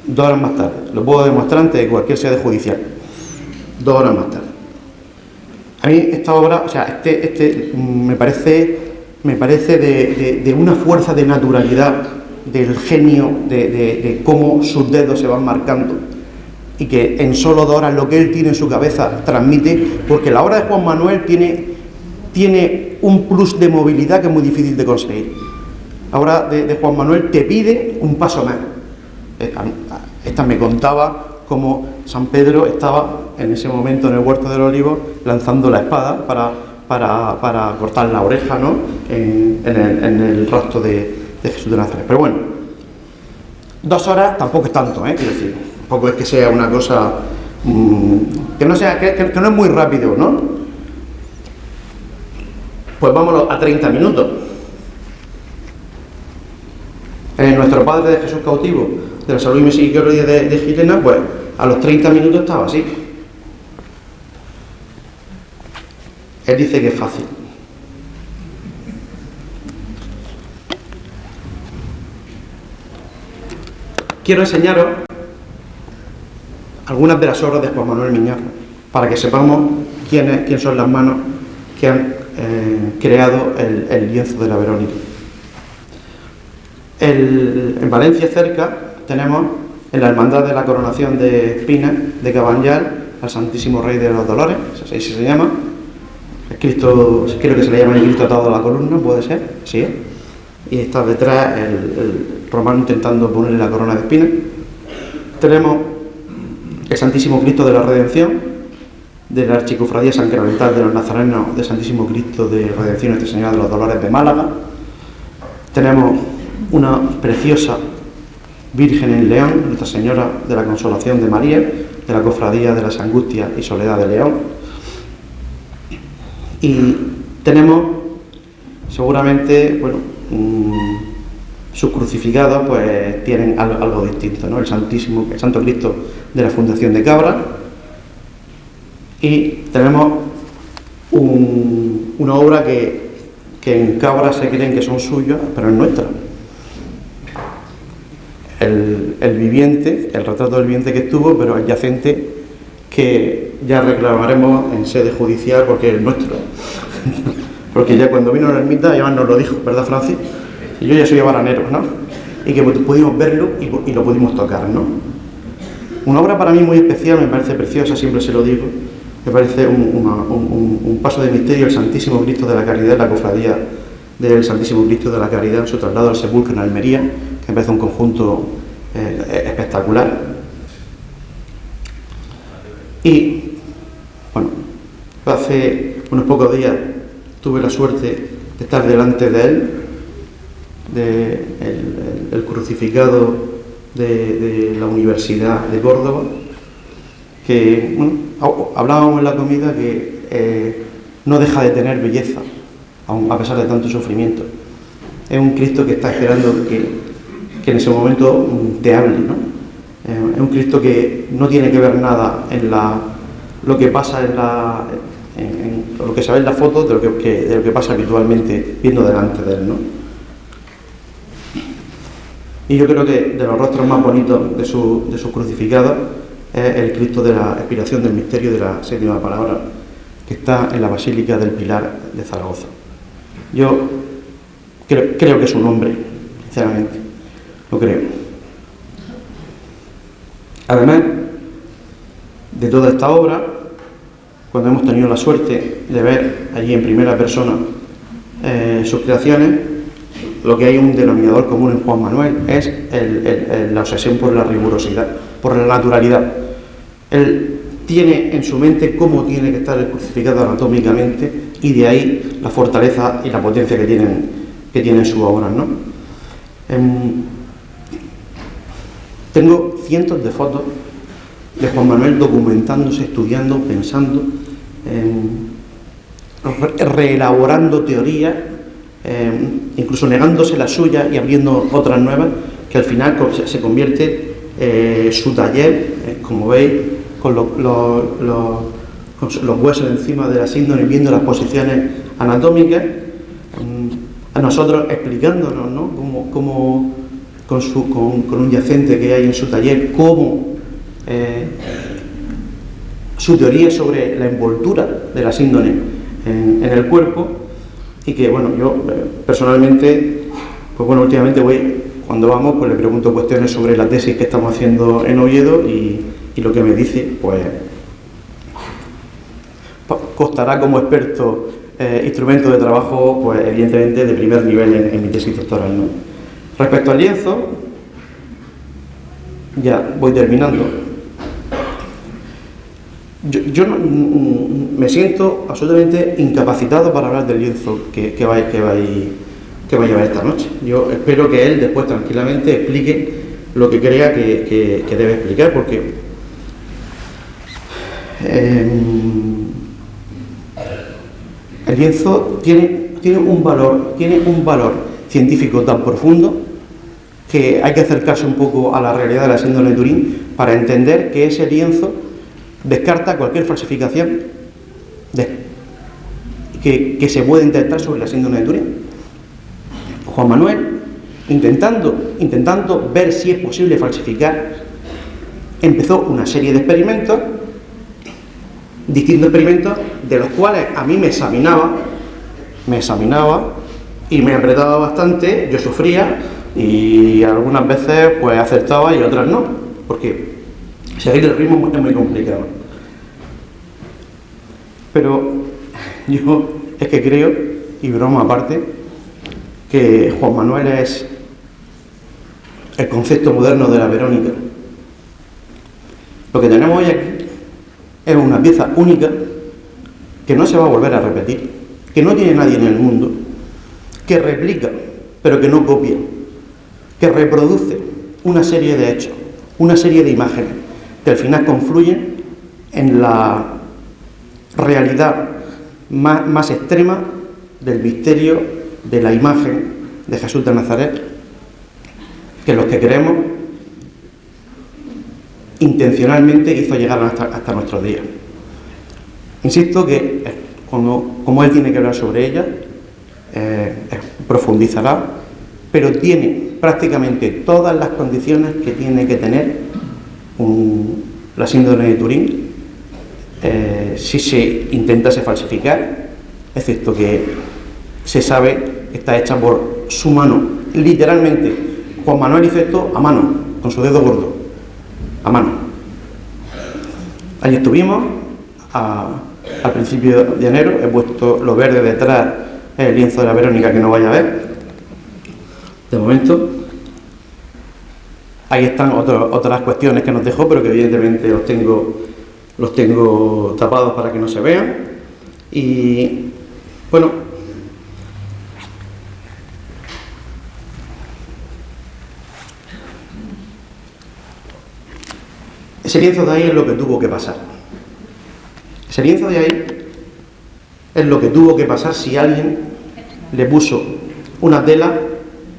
2 horas más tarde. Lo puedo demostrar antes de cualquier sede judicial. 2 horas más tarde. A mí esta obra, o sea, me parece de una fuerza de naturalidad, del genio, de cómo sus dedos se van marcando, y que en solo 2 horas lo que él tiene en su cabeza transmite, porque la obra de Juan Manuel tiene un plus de movilidad que es muy difícil de conseguir. La obra de Juan Manuel te pide un paso más. Esta me contaba cómo San Pedro estaba en ese momento en el Huerto del Olivo lanzando la espada para cortar la oreja, ¿no? en el rostro de Jesús de Nazaret. Pero bueno, 2 horas tampoco es tanto, quiero decir, tampoco es que sea una cosa que no sea, que no es muy rápido, ¿no? Pues vámonos a 30 minutos. Nuestro Padre de Jesús cautivo, de la salud y misericordia de Girena, pues a los 30 minutos estaba así. Él dice que es fácil. Quiero enseñaros algunas de las obras de Juan Manuel Miñarro, para que sepamos quién son las manos que han creado el lienzo de la Verónica. En Valencia, cerca, tenemos en la Hermandad de la Coronación de Espinas de Cabanyal al Santísimo Rey de los Dolores, así se llama. El Cristo, creo que se le llama el Cristo atado a la columna, puede ser, sí. Y está detrás el romano intentando ponerle la corona de espinas. Tenemos el Santísimo Cristo de la Redención de la Archicofradía Sacramental de los Nazarenos del Santísimo Cristo de Redención Nuestra Señora de los Dolores de Málaga. Tenemos una preciosa Virgen en León, Nuestra Señora de la Consolación de María, de la Cofradía de las Angustias y Soledad de León. Y tenemos seguramente, bueno, sus crucificados pues tienen algo distinto, ¿no? El Santo Cristo de la Fundación de Cabra, y tenemos una obra que en Cabra se creen que son suyas, pero es nuestra. El viviente, el retrato del viviente que estuvo, pero el yacente que ya reclamaremos en sede judicial porque es nuestro. Porque ya cuando vino a la ermita, ya nos lo dijo, ¿verdad, Francis? Y yo ya soy baranero, ¿no? Y que pudimos verlo y lo pudimos tocar, ¿no? Una obra para mí muy especial, me parece preciosa, siempre se lo digo. Me parece un paso de misterio, el Santísimo Cristo de la Caridad, la cofradía del Santísimo Cristo de la Caridad en su traslado al sepulcro en Almería, que me parece un conjunto espectacular. Y, bueno, hace unos pocos días tuve la suerte de estar delante de él, el crucificado de la Universidad de Córdoba, que, bueno, hablábamos en la comida que no deja de tener belleza, aun a pesar de tanto sufrimiento. Es un Cristo que está esperando que en ese momento te hable, ¿no? Es un Cristo que no tiene que ver nada en lo que pasa en lo que se ve en la foto de lo que pasa habitualmente viendo delante de él, ¿no? Y yo creo que de los rostros más bonitos de sus crucificados es el Cristo de la expiración del misterio de la séptima palabra, que está en la Basílica del Pilar de Zaragoza. Yo creo que es un hombre, sinceramente, lo creo. Además de toda esta obra, cuando hemos tenido la suerte de ver allí en primera persona sus creaciones, lo que hay un denominador común en Juan Manuel es la obsesión por la rigurosidad, por la naturalidad. Él tiene en su mente cómo tiene que estar el crucificado anatómicamente, y de ahí la fortaleza y la potencia que tienen sus obras, ¿no? Tengo cientos de fotos de Juan Manuel documentándose, estudiando, pensando, reelaborando teorías, incluso negándose las suyas y abriendo otras nuevas, que al final se convierte su taller, como veis, con los huesos encima de la síndrome, viendo las posiciones anatómicas, a nosotros explicándonos, ¿no? Cómo con un yacente que hay en su taller, cómo su teoría sobre la envoltura de la síndrome en el cuerpo. Y que, bueno, yo personalmente, pues bueno, últimamente cuando vamos, pues le pregunto cuestiones sobre la tesis que estamos haciendo en Oviedo, y lo que me dice, pues costará como experto instrumento de trabajo, pues evidentemente de primer nivel en mi tesis doctoral, ¿no? Respecto al lienzo, ya voy terminando. Yo me siento absolutamente incapacitado para hablar del lienzo que va a llevar esta noche. Yo espero que él después tranquilamente explique lo que crea que debe explicar, porque el lienzo tiene un valor científico tan profundo que hay que acercarse un poco a la realidad de la síndrome de Turín para entender que ese lienzo descarta cualquier falsificación que se puede intentar sobre la síndrome de Turín. Juan Manuel, intentando ver si es posible falsificar, empezó una serie de experimentos, distintos experimentos, de los cuales a mí me examinaba y me apretaba bastante, yo sufría y algunas veces pues acertaba y otras no, porque seguir el ritmo es muy complicado. Pero yo es que creo, y broma aparte, que Juan Manuel es el concepto moderno de la Verónica. Lo que tenemos hoy aquí es una pieza única que no se va a volver a repetir, que no tiene nadie en el mundo, que replica, pero que no copia, que reproduce una serie de hechos, una serie de imágenes, que al final confluyen en la realidad más extrema del misterio de la imagen de Jesús de Nazaret, que los que creemos intencionalmente hizo llegar hasta nuestros días. Insisto que como él tiene que hablar sobre ella, profundizará, pero tiene prácticamente todas las condiciones que tiene que tener la síndrome de Turín si se intentase falsificar, excepto que se sabe que está hecha por su mano, literalmente. Juan Manuel hizo esto a mano, con su dedo gordo, a mano. Allí estuvimos al principio de enero. He puesto lo verde detrás, el lienzo de la Verónica, que no vaya a ver de momento. Ahí están otras cuestiones que nos dejó, pero que evidentemente los tengo tapados para que no se vean. Y bueno, ese lienzo de ahí es lo que tuvo que pasar. Ese lienzo de ahí es lo que tuvo que pasar si alguien le puso una tela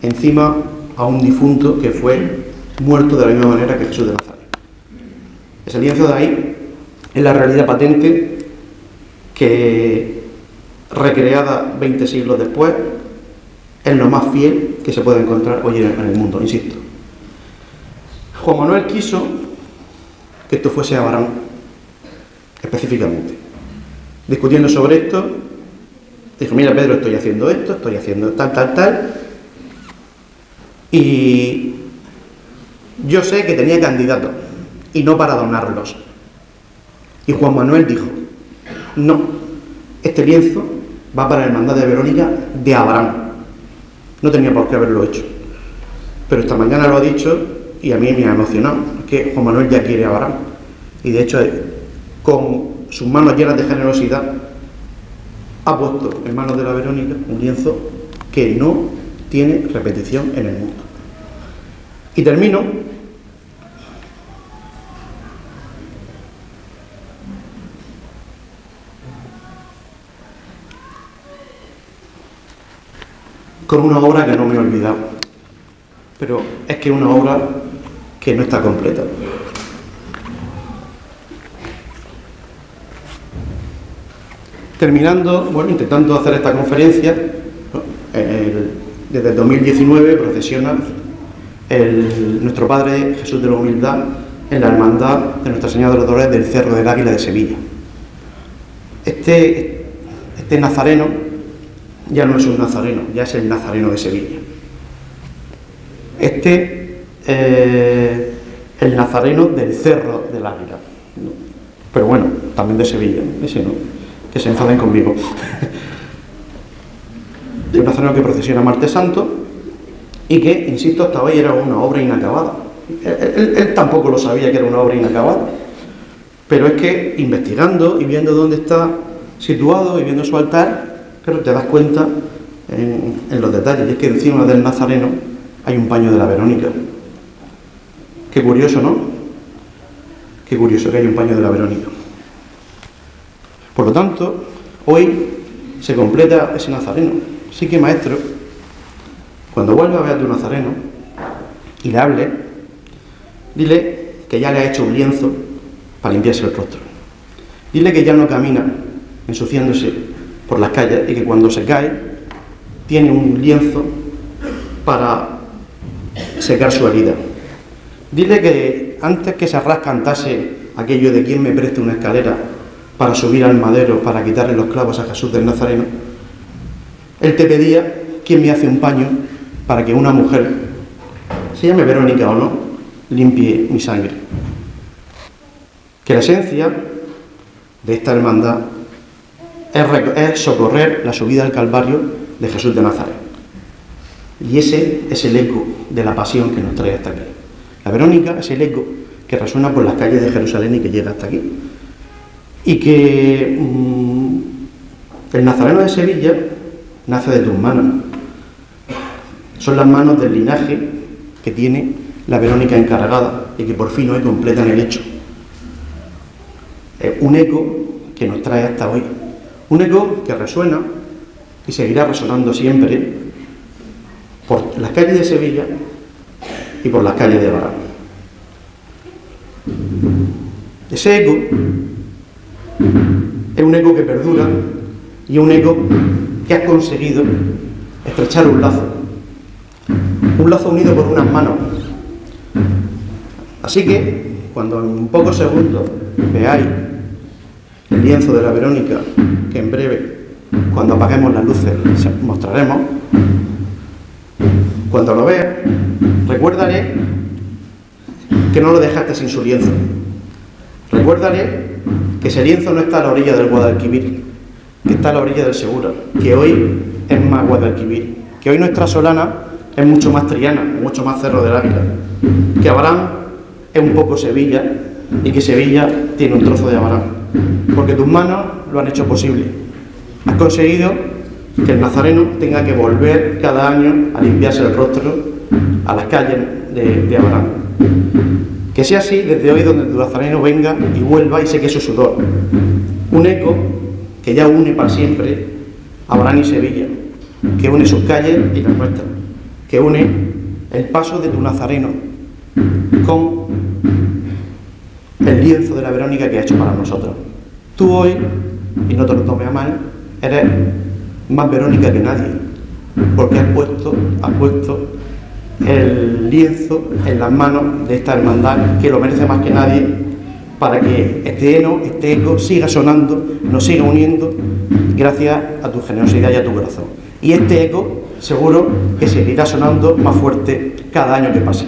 encima a un difunto que fue muerto de la misma manera que Jesús de Nazaret. Ese lienzo de ahí es la realidad patente que, recreada 20 siglos después, es lo más fiel que se puede encontrar hoy en el mundo, insisto. Juan Manuel quiso que esto fuese Abraham, específicamente. Discutiendo sobre esto, dijo: mira, Pedro, estoy haciendo esto, estoy haciendo tal. Y yo sé que tenía candidatos, y no para donarlos. Y Juan Manuel dijo: no, este lienzo va para la hermandad de Verónica de Abraham. No tenía por qué haberlo hecho, pero esta mañana lo ha dicho y a mí me ha emocionado. Es que Juan Manuel ya quiere a Abraham, y de hecho con sus manos llenas de generosidad ha puesto en manos de la Verónica un lienzo que no tiene repetición en el mundo. Y termino con una obra que no me he olvidado, pero es que es una obra que no está completa. Terminando, intentando hacer esta conferencia, desde el 2019 procesiona nuestro Padre Jesús de la Humildad en la Hermandad de Nuestra Señora de los Dolores del Cerro del Águila de Sevilla. Este nazareno ya no es un nazareno, ya es el nazareno de Sevilla. El nazareno del Cerro del Águila, ¿no? Pero bueno, también de Sevilla, ese no, que se enfaden conmigo. De un nazareno que procesiona Martes Santo y que, insisto, hasta hoy era una obra inacabada. Él tampoco lo sabía que era una obra inacabada, pero es que investigando y viendo dónde está situado y viendo su altar, pero te das cuenta en los detalles. Y es que encima del nazareno hay un paño de la Verónica. Qué curioso, ¿no? Qué curioso que hay un paño de la Verónica. Por lo tanto, hoy se completa ese nazareno. Así que, maestro, cuando vuelva a ver a tu nazareno y le hable, dile que ya le ha hecho un lienzo para limpiarse el rostro. Dile que ya no camina ensuciándose por las calles y que cuando se cae tiene un lienzo para secar su herida. Dile que antes que Serrat cantase aquello de quién me preste una escalera para subir al madero para quitarle los clavos a Jesús del Nazareno, él te pedía quién me hace un paño para que una mujer, se llame Verónica o no, limpie mi sangre. Que la esencia de esta hermandad es socorrer la subida al Calvario de Jesús de Nazaret. Y ese es el eco de la pasión que nos trae hasta aquí. La Verónica es el eco que resuena por las calles de Jerusalén y que llega hasta aquí. Y que el Nazareno de Sevilla nace de tus manos. Son las manos del linaje que tiene la Verónica encargada y que por fin hoy completan el hecho. Un eco que nos trae hasta hoy. Un eco que resuena y seguirá resonando siempre por las calles de Sevilla y por las calles de Abarán. Ese eco es un eco que perdura y un eco que ha conseguido estrechar un lazo unido por unas manos. Así que, cuando en pocos segundos veáis el lienzo de la Verónica, que en breve, cuando apaguemos las luces, mostraremos, cuando lo veas, recuérdale que no lo dejaste sin su lienzo. Recuérdale que ese lienzo no está a la orilla del Guadalquivir, que está a la orilla del Segura, que hoy es más Guadalquivir, que hoy nuestra Solana es mucho más Triana, mucho más Cerro del Ávila, que Abarán es un poco Sevilla y que Sevilla tiene un trozo de Abarán, porque tus manos lo han hecho posible. Has conseguido que el nazareno tenga que volver cada año a limpiarse el rostro a las calles de Abarán. Que sea así desde hoy, donde tu nazareno venga y vuelva y seque su sudor. Un eco que ya une para siempre Abarán y Sevilla, que une sus calles y las nuestras, que une el paso de tu nazareno con el lienzo de la Verónica que ha hecho para nosotros. Tú hoy, y no te lo tomes a mal, eres más Verónica que nadie, porque has puesto el lienzo en las manos de esta hermandad que lo merece más que nadie, para que este eco siga sonando, nos siga uniendo gracias a tu generosidad y a tu corazón. Y este eco seguro que seguirá sonando más fuerte cada año que pase.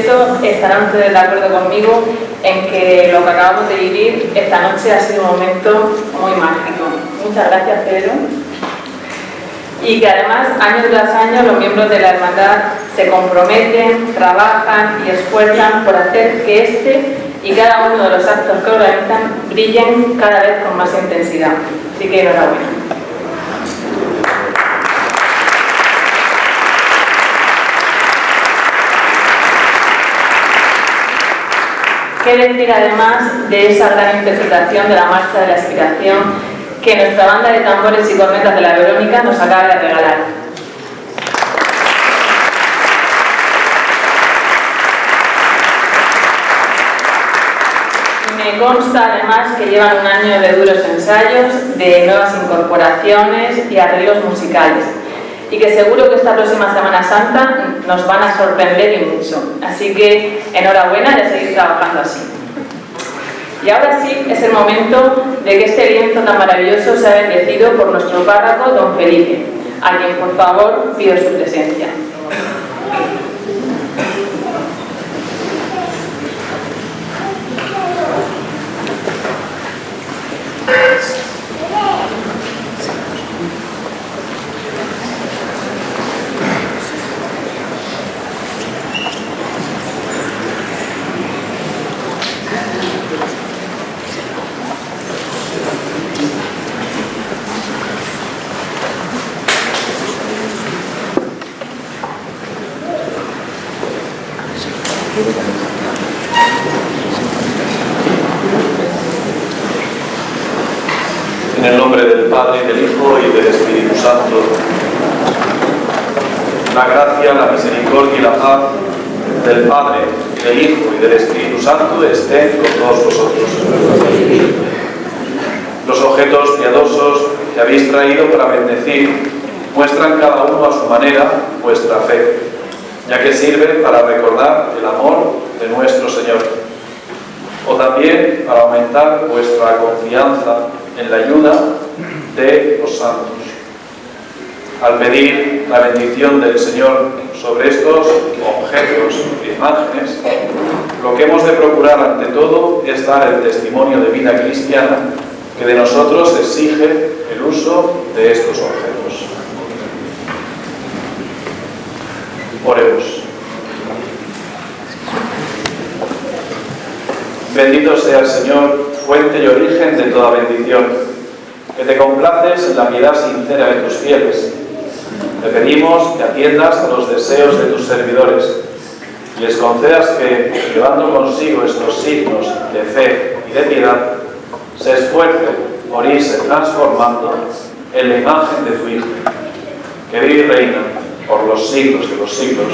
cierto, estarán ustedes de acuerdo conmigo en que lo que acabamos de vivir esta noche ha sido un momento muy mágico. Muchas gracias, Pedro. Y que además, año tras año, los miembros de la hermandad se comprometen, trabajan y esfuerzan por hacer que este y cada uno de los actos que organizan brillen cada vez con más intensidad. Así que enhorabuena. ¿Qué decir además de esa gran interpretación de la Marcha de la Expiración que nuestra banda de tambores y cornetas de la Verónica nos acaba de regalar? Me consta además que llevan un año de duros ensayos, de nuevas incorporaciones y arreglos musicales, y que seguro que esta próxima Semana Santa nos van a sorprender y mucho. Así que enhorabuena y a seguir trabajando así. Y ahora sí es el momento de que este lienzo tan maravilloso sea bendecido por nuestro párroco, don Felipe, a quien por favor pido su presencia. En el nombre del Padre, del Hijo y del Espíritu Santo, la gracia, la misericordia y la paz del Padre, del Hijo y del Espíritu Santo estén con todos vosotros. Los objetos piadosos que habéis traído para bendecir muestran cada uno a su manera vuestra fe, ya que sirven para recordar el amor de nuestro Señor, o también para aumentar vuestra confianza en la ayuda de los santos. Al pedir la bendición del Señor sobre estos objetos e imágenes, lo que hemos de procurar ante todo es dar el testimonio de vida cristiana que de nosotros exige el uso de estos objetos. Oremos. Bendito sea el Señor, fuente y origen de toda bendición, que te complaces en la piedad sincera de tus fieles. Te pedimos que atiendas a los deseos de tus servidores y les concedas que, llevando consigo estos signos de fe y de piedad, se esfuercen por irse transformando en la imagen de tu Hijo, que vive y reina por los siglos de los siglos.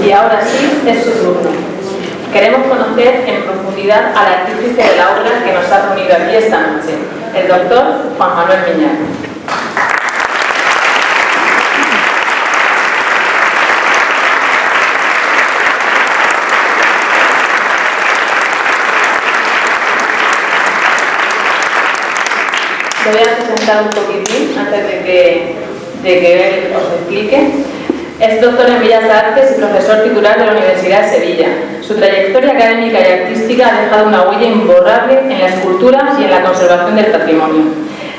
Y ahora sí es su turno. Queremos conocer en profundidad al artífice de la obra que nos ha reunido aquí esta noche, el doctor Juan Manuel Miñar. Te voy a presentar un poquitín antes de que él os explique. Es doctor en Bellas Artes y profesor titular de la Universidad de Sevilla. Su trayectoria académica y artística ha dejado una huella imborrable en la escultura y en la conservación del patrimonio.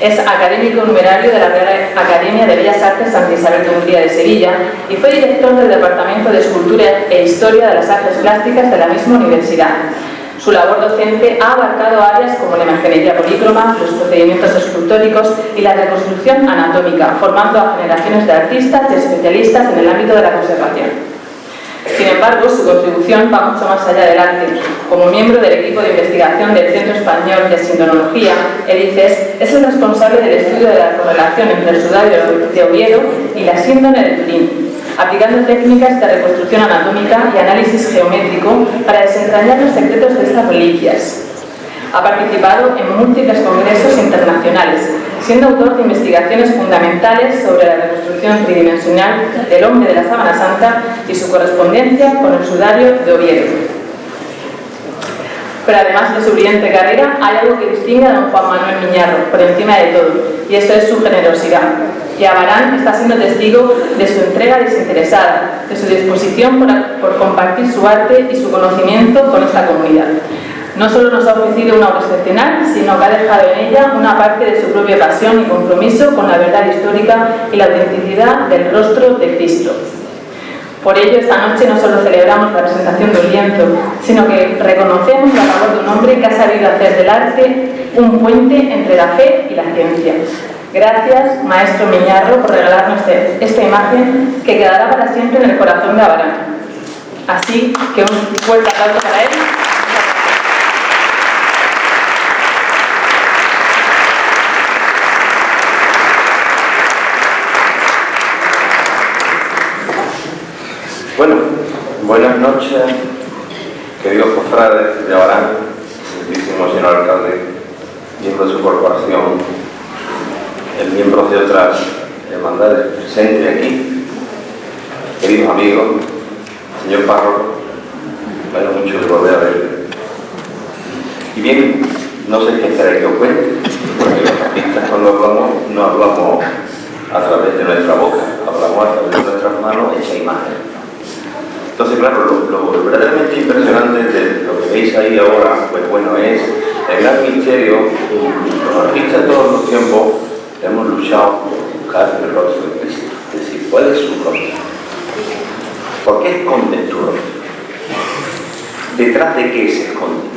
Es académico numerario de la Real Academia de Bellas Artes Santa Isabel de Hungría de Sevilla y fue director del Departamento de Escultura e Historia de las Artes Plásticas de la misma universidad. Su labor docente ha abarcado áreas como la imaginería polícroma, los procedimientos escultóricos y la reconstrucción anatómica, formando a generaciones de artistas y especialistas en el ámbito de la conservación. Sin embargo, su contribución va mucho más allá del arte. Como miembro del equipo de investigación del Centro Español de Sindonología, el ICES es el responsable del estudio de la correlación entre el sudario de Oviedo y la síndrome de Turín, aplicando técnicas de reconstrucción anatómica y análisis geométrico para desentrañar los secretos de estas reliquias. Ha participado en múltiples congresos internacionales, siendo autor de investigaciones fundamentales sobre la reconstrucción tridimensional del hombre de la Sábana Santa y su correspondencia con el sudario de Oviedo. Pero además de su brillante carrera, hay algo que distingue a don Juan Manuel Miñarro, por encima de todo, y eso es su generosidad. Y Abarán está siendo testigo de su entrega desinteresada, de su disposición por compartir su arte y su conocimiento con esta comunidad. No solo nos ha ofrecido una obra excepcional, sino que ha dejado en ella una parte de su propia pasión y compromiso con la verdad histórica y la autenticidad del rostro de Cristo. Por ello, esta noche no solo celebramos la presentación de un lienzo, sino que reconocemos la labor de un hombre que ha sabido hacer del arte un puente entre la fe y la ciencia. Gracias, maestro Miñarro, por regalarnos esta imagen que quedará para siempre en el corazón de Abarán. Así que un fuerte aplauso para él. Bueno, buenas noches, queridos cofrades de Abarán, excelentísimo señor alcalde, miembros de su corporación, miembros de otras hermandades presentes aquí, queridos amigos, señor párroco, bueno, mucho de volver a verle. Y bien, no sé qué esperáis que os cuente, porque los artistas cuando hablamos, no hablamos a través de nuestra boca, hablamos a través de nuestras manos hecha imagen. Entonces, claro, lo verdaderamente impresionante de lo que veis ahí ahora, pues bueno, es el gran misterio. Los artistas de todos los tiempos hemos luchado por buscar el rostro de Cristo, es decir, ¿cuál es su rostro? ¿Por qué esconde tu rostro? ¿Detrás de qué se esconde?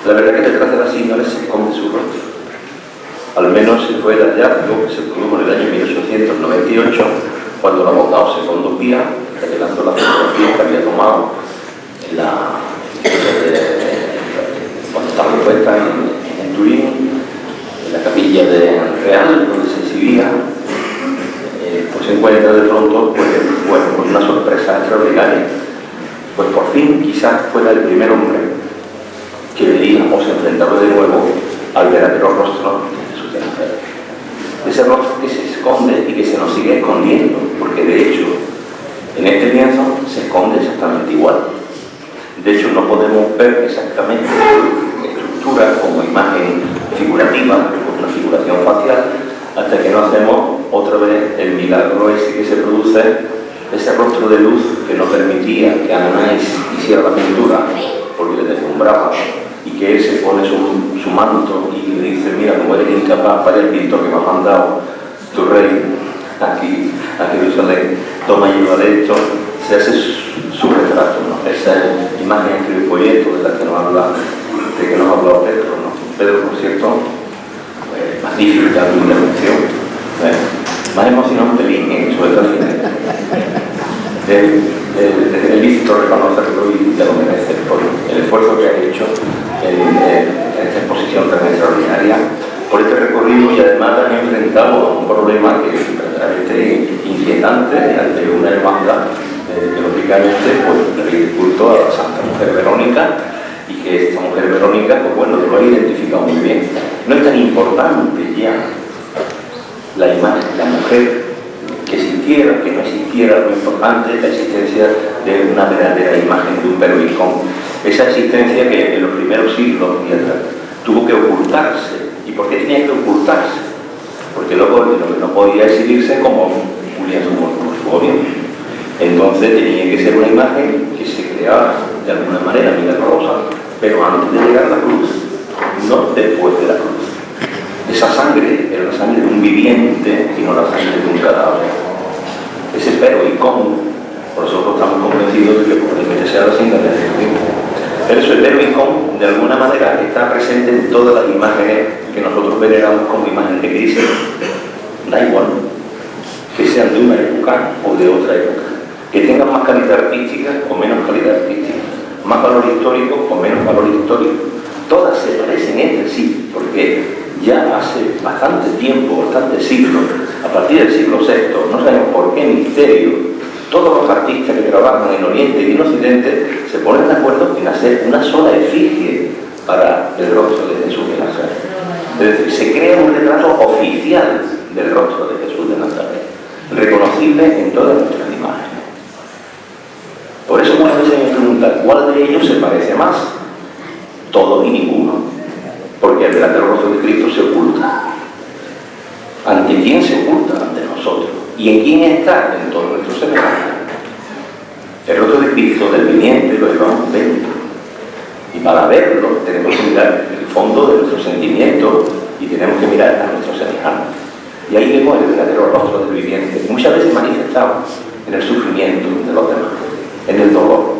La verdad es que detrás de las señores se esconde su rostro. Al menos se fue el hallazgo que se produjo en el año 1898, cuando el abogado se conducía, revelando la fotografía que había tomado cuando estaba puesta en Turín, en la capilla real, donde se exhibía, pues se encuentra de pronto con una sorpresa extraordinaria. Pues por fin quizás fuera el primer hombre que veía o se enfrentaba de nuevo al verdadero rostro de su mujer. Ese rostro que se esconde y que se nos sigue escondiendo, porque de hecho en este lienzo se esconde exactamente igual. De hecho no podemos ver exactamente la estructura como imagen figurativa, como una figuración facial, hasta que no hacemos otra vez el milagro ese que se produce, ese rostro de luz que no permitía que Ananás hiciera la pintura, porque le deslumbraba, y que él se pone su manto y le dice: mira, como eres incapaz para el pintor que me ha mandado tu rey aquí a Jerusalén, toma y lleva de esto, se hace su retrato, ¿no? Esa imagen que el folleto de la que nos habla, Pedro, ¿no? Pedro, por cierto, magnífica tu intervención, más emocionante pelín, sobre todo al final. Es lícito reconocerlo y te lo mereces por el esfuerzo que has hecho en esta exposición tan extraordinaria, por este recorrido, y además te has enfrentado a un problema que es verdaderamente inquietante ante una hermandad que lógicamente pues le culto a la Santa Mujer Verónica, y que esta Mujer Verónica, pues bueno, lo ha identificado muy bien. No es tan importante ya la imagen, la mujer que existiera, que no existiera, lo importante es la existencia de una verdadera imagen de un Verobicón. Esa existencia que en los primeros siglos tuvo que ocultarse. ¿Y por qué tenía que ocultarse? Porque luego lo que no podía exhibirse como un lienzo monstruoso. conmovió. Entonces tenía que ser una imagen que se creaba de alguna manera milagrosa, pero antes de llegar a la cruz, no después de la cruz. Esa sangre era la sangre de un viviente y no la sangre de un cadáver. Ese pero y cómo, nosotros estamos convencidos de que probablemente sea la sangre de Jesucristo. Pero ese pero y cómo, de alguna manera, está presente en todas las imágenes que nosotros veneramos como imágenes de Cristo. Da igual que sean de una época o de otra época, que tengan más calidad artística o menos calidad artística, más valor histórico o menos valor histórico. Todas se parecen entre sí, porque ya hace bastante tiempo, bastantes siglos, a partir del siglo VI, no sabemos por qué misterio, todos los artistas que trabajan en Oriente y en Occidente se ponen de acuerdo en hacer una sola efigie para el rostro de Jesús de Nazaret. Es decir, se crea un retrato oficial del rostro de Jesús de Nazaret, reconocible en todas nuestras imágenes. Por eso muchas veces me preguntan, ¿cuál de ellos se parece más? Todos y ninguno, porque el verdadero rostro de Cristo se oculta. ¿Ante quién se oculta? Ante nosotros. ¿Y en quién está? En todos nuestros semejantes. El rostro de Cristo, del viviente, lo llevamos dentro. Y para verlo tenemos que mirar el fondo de nuestros sentimientos y tenemos que mirar a nuestros semejantes. Y ahí vemos el verdadero rostro del viviente, muchas veces manifestado en el sufrimiento de los demás, en el dolor,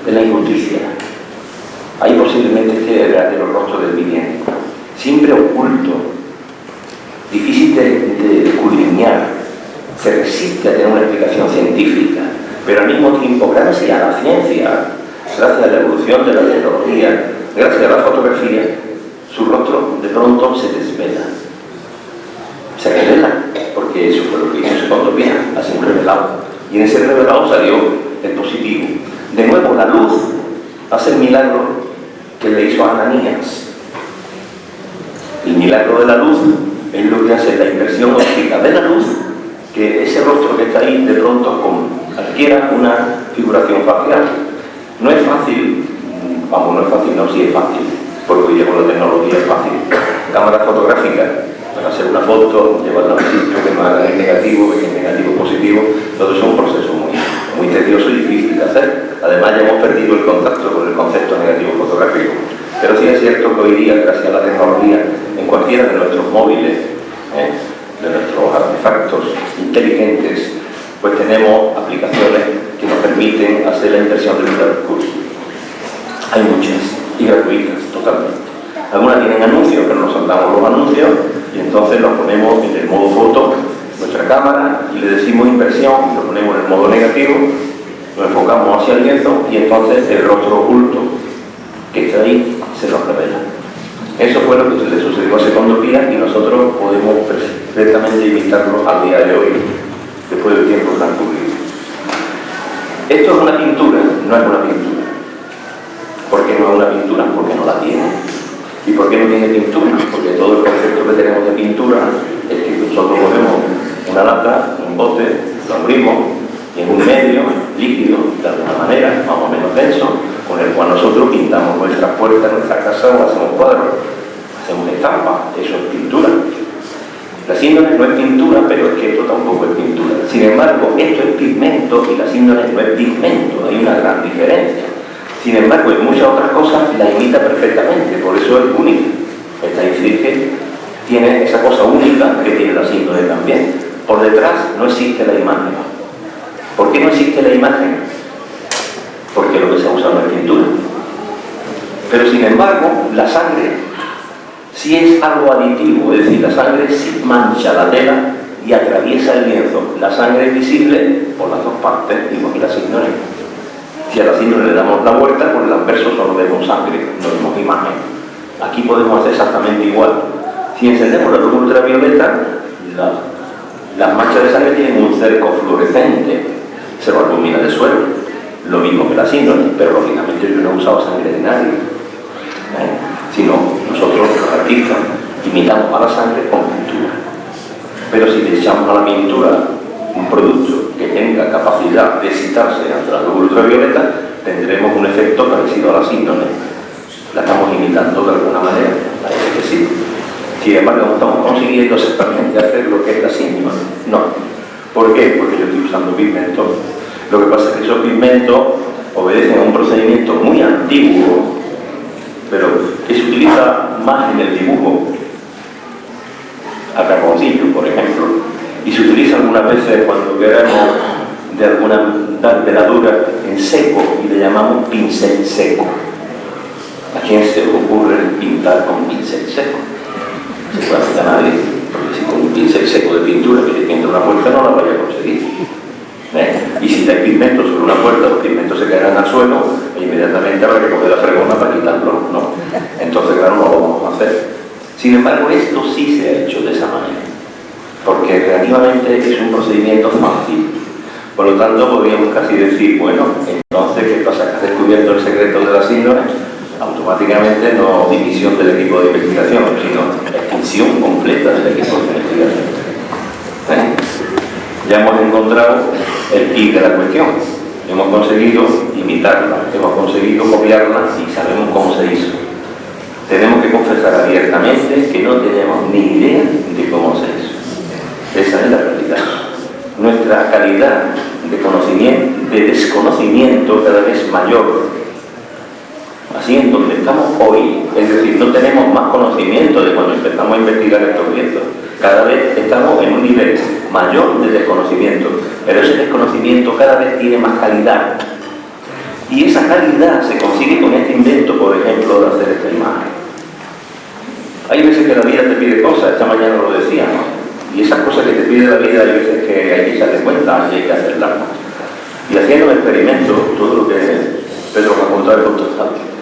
en la injusticia. Ahí posiblemente esté el verdadero rostro del viviente, siempre oculto, difícil de escudriñar, se resiste a tener una explicación científica, pero al mismo tiempo, gracias a la ciencia, gracias a la evolución de la tecnología, gracias a la fotografía, su rostro de pronto se desvela. Se revela, porque eso fue lo que hizo Secondopía, hace un revelado. Y en ese revelado salió el positivo. De nuevo, la luz hace el milagro que le hizo a Ananías. El milagro de la luz es lo que hace la inversión óptica de la luz, que ese rostro que está ahí de pronto adquiera una figuración facial. No es fácil, no es fácil, no, sí es fácil, porque hoy día con la tecnología es fácil. Cámara fotográfica, para hacer una foto, llevarla a un sitio que no haga en negativo, que es negativo positivo, todo eso es un proceso muy tedioso y difícil de hacer. Además ya hemos perdido el contacto con el concepto negativo fotográfico. Pero sí es cierto que hoy día, gracias a la tecnología, en cualquiera de nuestros móviles, de nuestros artefactos inteligentes, pues tenemos aplicaciones que nos permiten hacer la impresión del recurso. Hay muchas, y gratuitas, totalmente. Algunas tienen anuncios, pero nos saltamos los anuncios y entonces los ponemos en el modo foto, nuestra cámara, y le decimos impresión, lo ponemos en el modo negativo, lo enfocamos hacia el lienzo y entonces el rostro oculto que está ahí se nos revela. Eso fue lo que le sucedió a Secondopía y nosotros podemos perfectamente imitarlo al día de hoy, después del tiempo transcurrido. Esto es una pintura, no es una pintura. ¿Por qué no es una pintura? Porque no la tiene. ¿Y por qué no tiene pintura? Porque todo el concepto que tenemos de pintura es que nosotros ponemos una lata, un bote, lo abrimos y en un medio líquido, de alguna manera, más o menos denso, con el cual nosotros pintamos nuestras puertas, nuestra casa o hacemos cuadros, hacemos estampas. Eso es pintura. La síndrome no es pintura, pero es que esto tampoco es pintura. Sin embargo, esto es pigmento y la síndrome no es pigmento. Hay una gran diferencia. Sin embargo, en muchas otras cosas la imita perfectamente, por eso es única. Esta inflige tiene esa cosa única que tiene la síndrome también. Por detrás no existe la imagen. ¿Por qué no existe la imagen? Porque lo que se usa no es pintura. Pero sin embargo, la sangre sí es algo aditivo, es decir, la sangre sí mancha la tela y atraviesa el lienzo. La sangre es visible por las dos partes, igual que la síndrome. Si a la síndrome le damos la vuelta, por el anverso solo vemos sangre, no vemos imagen. Aquí podemos hacer exactamente igual. Si encendemos la luz ultravioleta, las manchas de sangre tienen un cerco fluorescente, se lo ilumina del suelo, lo mismo que la síndrome, pero lógicamente yo no he usado sangre de nadie, sino nosotros los artistas imitamos a la sangre con pintura. Pero si le echamos a la pintura un producto que tenga capacidad de excitarse ante la luz ultravioleta, tendremos un efecto parecido a la síndrome. La estamos imitando de alguna manera, parece que sí. Sin embargo, no estamos consiguiendo exactamente hacer lo que es la síndrome. No, porque qué? Porque yo estoy usando pigmentos. Lo que pasa es que esos pigmentos obedecen a un procedimiento muy antiguo, pero que se utiliza más en el dibujo, a carboncillo, por ejemplo, y se utiliza algunas veces cuando queremos de alguna veladura en seco y le llamamos pincel seco. ¿A quién se le ocurre pintar con pincel seco? Se puede hacer a nadie, porque si con un pincel seco de pintura que le pinta una puerta no la vaya a conseguir. Y si hay pigmentos sobre una puerta, los pigmentos se caerán al suelo e inmediatamente habrá que coger la fregona para quitarlo, ¿no? Entonces, claro, no lo vamos a hacer. Sin embargo, esto sí se ha hecho de esa manera, porque relativamente es un procedimiento fácil. Por lo tanto, podríamos casi decir, bueno, entonces, ¿qué pasa? ¿Que has descubierto el secreto de la síndrome? Automáticamente no dimisión del equipo de investigación, sino extinción completa del equipo de investigación. Ya hemos encontrado el kit de la cuestión, hemos conseguido imitarla, hemos conseguido copiarla y sabemos cómo se hizo. Tenemos que confesar abiertamente que no tenemos ni idea de cómo se hizo. Esa es la realidad. Nuestra calidad de conocimiento, de desconocimiento cada vez mayor. Así en donde estamos hoy, es decir, no tenemos más conocimiento de cuando empezamos a investigar estos vientos. Cada vez estamos en un nivel mayor de desconocimiento, pero ese desconocimiento cada vez tiene más calidad. Y esa calidad se consigue con este invento, por ejemplo, de hacer esta imagen. Hay veces que la vida te pide cosas, esta mañana lo decíamos, y esas cosas que te pide la vida hay veces que hay que echarle cuenta y hay que hacerlas. Y haciendo un experimento, todo lo que Pedro me ha contado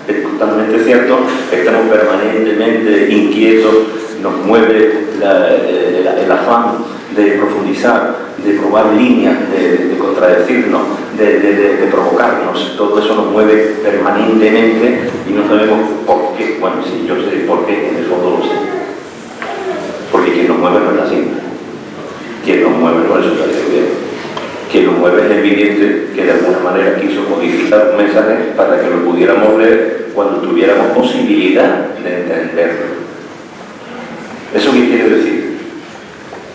es totalmente cierto, estamos permanentemente inquietos, nos mueve el afán de profundizar, de probar líneas, de contradecirnos, de provocarnos. Todo eso nos mueve permanentemente y no sabemos por qué. Bueno, sí, yo sé por qué, en el fondo lo sé. Porque quien nos mueve no es la simple. Quien nos mueve no es su bien. Quien nos mueve es evidente que de alguna manera quiso modificar un mensaje para que lo pudiéramos leer cuando tuviéramos posibilidad de entenderlo. ¿Eso qué quiere decir?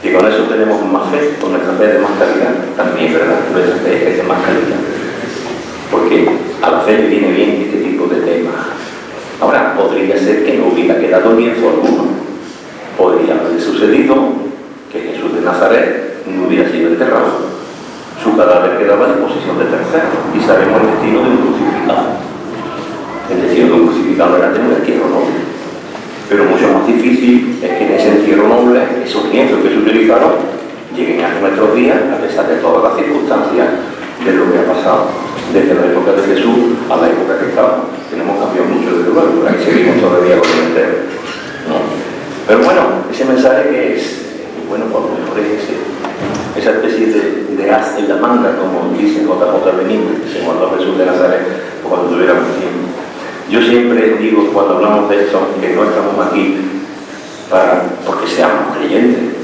Que con eso tenemos más fe, con nuestra fe de más calidad. También, ¿verdad? Nuestra fe es de más calidad. Porque a la fe le viene bien este tipo de temas. Ahora, podría ser que no hubiera quedado lienzo alguno. Podría haber sucedido que Jesús de Nazaret no hubiera sido enterrado. Su cadáver quedaba en posición de tercero y sabemos el destino de un crucificado. El destino de un crucificado era tener un entierro noble. Pero mucho más difícil es que en ese entierro noble, esos lienzos que se utilizaron, lleguen a nuestros días, a pesar de todas las circunstancias de lo que ha pasado desde la época de Jesús a la época que estamos. Tenemos cambiado mucho desde luego, pero ahí seguimos todavía con el entero, ¿no? Pero bueno, ese mensaje que es, bueno, por lo mejor es esa especie de haz en la manga, como dice J.J. Benítez, que se guardó Jesús de Nazaret cuando tuviéramos tiempo. Yo siempre digo, cuando hablamos de esto, que no estamos aquí porque seamos creyentes,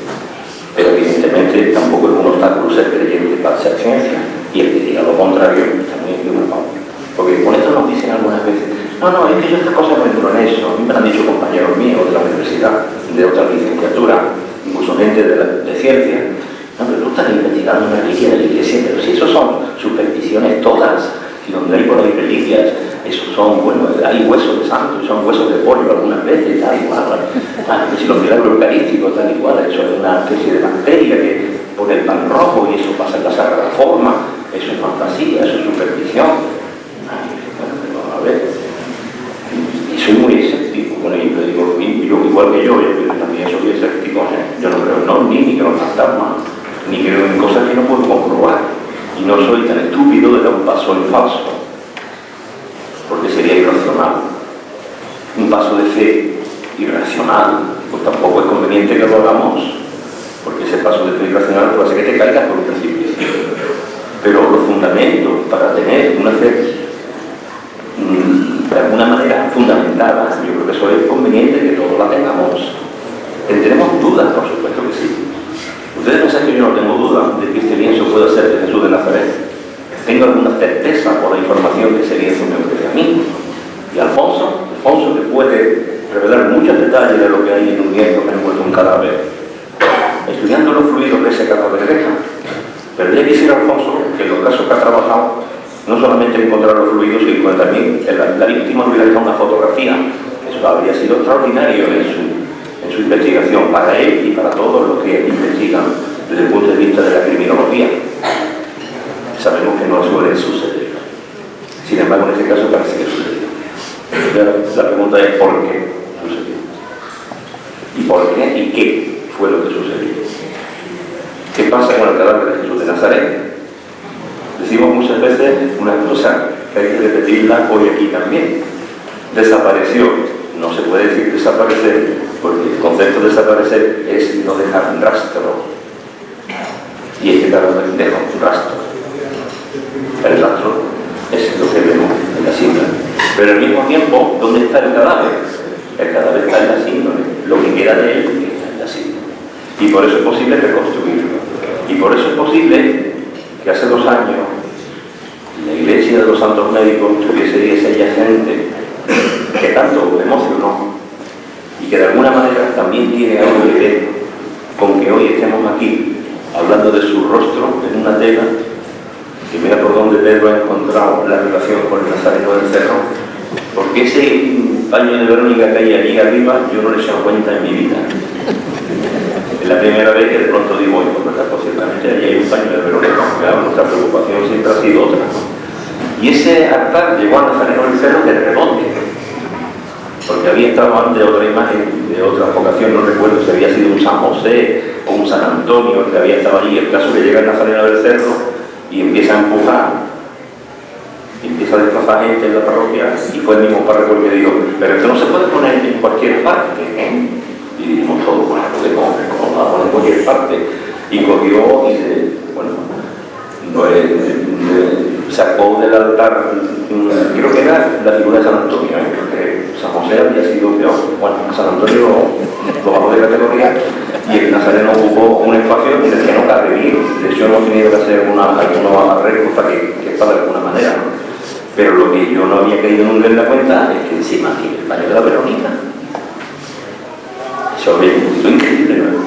pero evidentemente tampoco es un obstáculo ser creyente para ser ciencia, y el que diga lo contrario está muy equivocado. Porque con esto nos dicen algunas veces, no, es que yo estas cosas no entro en eso. A mí me lo han dicho compañeros míos de la universidad, de otra licenciatura, incluso gente de ciencia. No, pero tú estás investigando una reliquia de la iglesia, pero si eso son supersticiones todas, y donde hay por ahí reliquias, esos son, bueno, hay huesos de santos, son huesos de pollo algunas veces, tal igual. Si los milagros eucarísticos, tal igual, eso es una especie de bacteria que pone el pan rojo y eso pasa en la Sagrada Forma, eso es fantasía, eso es superstición. Bueno, pero a ver, y soy muy escéptico, bueno, y le digo, yo igual que yo también soy escéptico, yo no creo en ovnis, ni creo en fantasmas, ni creo en cosas que no puedo comprobar, y no soy tan estúpido de dar un paso en falso, porque sería irracional. Un paso de fe irracional, pues tampoco es conveniente que lo hagamos, porque ese paso de fe irracional puede hacer que te caigas por un precipicio. Pero los fundamentos para tener una fe de alguna manera fundamentada, yo creo que eso es conveniente que todos la tengamos. ¿Tendremos dudas? Por supuesto que sí. Ustedes piensan que yo no tengo duda de que este lienzo pueda ser de Jesús de Nazaret. Tengo alguna certeza por la información que ese lienzo me ofrece a mí. Y Alfonso que puede revelar muchos detalles de lo que hay en un lienzo que ha envuelto un cadáver, estudiando los fluidos que ese cadáver deja. Pero ya quisiera Alfonso que en los casos que ha trabajado no solamente encontrar los fluidos, sino también la víctima hubiera hecho una fotografía. Eso habría sido extraordinario en su investigación, para él y para todos los que investigan desde el punto de vista de la criminología. Sabemos que no suele suceder. Sin embargo, en este caso parece que sucedió. La pregunta es ¿por qué sucedió? ¿Y por qué? ¿Y qué fue lo que sucedió? ¿Qué pasa con el cadáver de Jesús de Nazaret? Decimos muchas veces una cosa que hay que repetirla hoy aquí también. Desapareció. No se puede decir desaparecer, porque el concepto de desaparecer es no dejar un rastro. Y este cadáver deja un rastro. El rastro es lo que vemos en la síndrome. Pero al mismo tiempo, ¿dónde está el cadáver? El cadáver está en la síndrome. Lo que queda de él está en la síndrome. Y por eso es posible reconstruirlo. Y por eso es posible que hace 2 años la Iglesia de los Santos Médicos tuviese esa gente que tanto emocionó y que de alguna manera también tiene algo que ver con que hoy estemos aquí hablando de su rostro en una tela, que mira por dónde Pedro ha encontrado la relación con el Nazareno del Cerro, porque ese paño de Verónica que hay allí arriba yo no le he echado cuenta en mi vida. Es la primera vez que de pronto digo, oye, pues verdad, pues ciertamente allí hay un paño de Verónica, claro, nuestra preocupación siempre ha sido otra, ¿no? Y ese altar llegó a Nazareno del Cerro de rebote, porque había estado antes otra imagen de otra vocación, no recuerdo si había sido un San José o un San Antonio que había estado allí. El caso que llega el Nazareno del Cerro y empieza a empujar, y empieza a desplazar gente en la parroquia, y fue el mismo párroco el que dijo, pero esto no se puede poner en cualquier parte, ¿eh? Y dijimos todos, bueno, ¿cómo lo va a poner en cualquier parte? Y cogió y sacó del altar, creo que era la figura de San Antonio, porque San José había sido peor. Bueno, San Antonio lo bajó de categoría y el Nazareno ocupó un espacio en el que no cabe bien. De hecho, hemos tenido que hacer algunos arreglos para que quepa de alguna manera, ¿no? Pero lo que yo no había caído nunca en la cuenta es que encima tiene el paño de la Verónica. Eso es increíble, ¿no?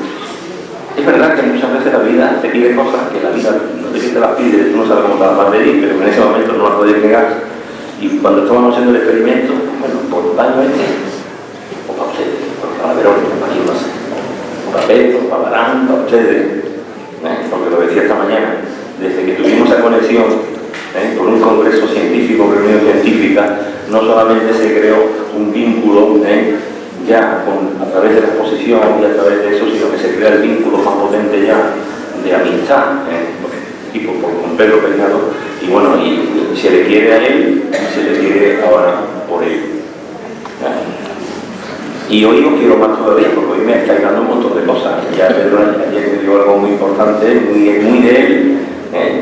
Es verdad que muchas veces la vida te pide cosas que la vida no te las pide, tú no sabes cómo te las va a pedir, pero en ese momento no las puedes negar. Y cuando estábamos haciendo el experimento, bueno, por el baño o para ustedes, para Verónica, para quien más, para Pedro, para Barán, para ustedes, porque lo decía esta mañana, desde que tuvimos esa conexión con un congreso científico, reunión científica, no solamente se creó un vínculo ya a través de la exposición y a través de eso, sino que se crea el vínculo más potente ya de amistad, tipo con Pedro Peinado, y bueno, y se le quiere a él, se le quiere ahora por él. Y hoy os quiero más todavía, porque hoy me está llegando un montón de cosas. Ya Pedro ayer me dio algo muy importante, muy de él,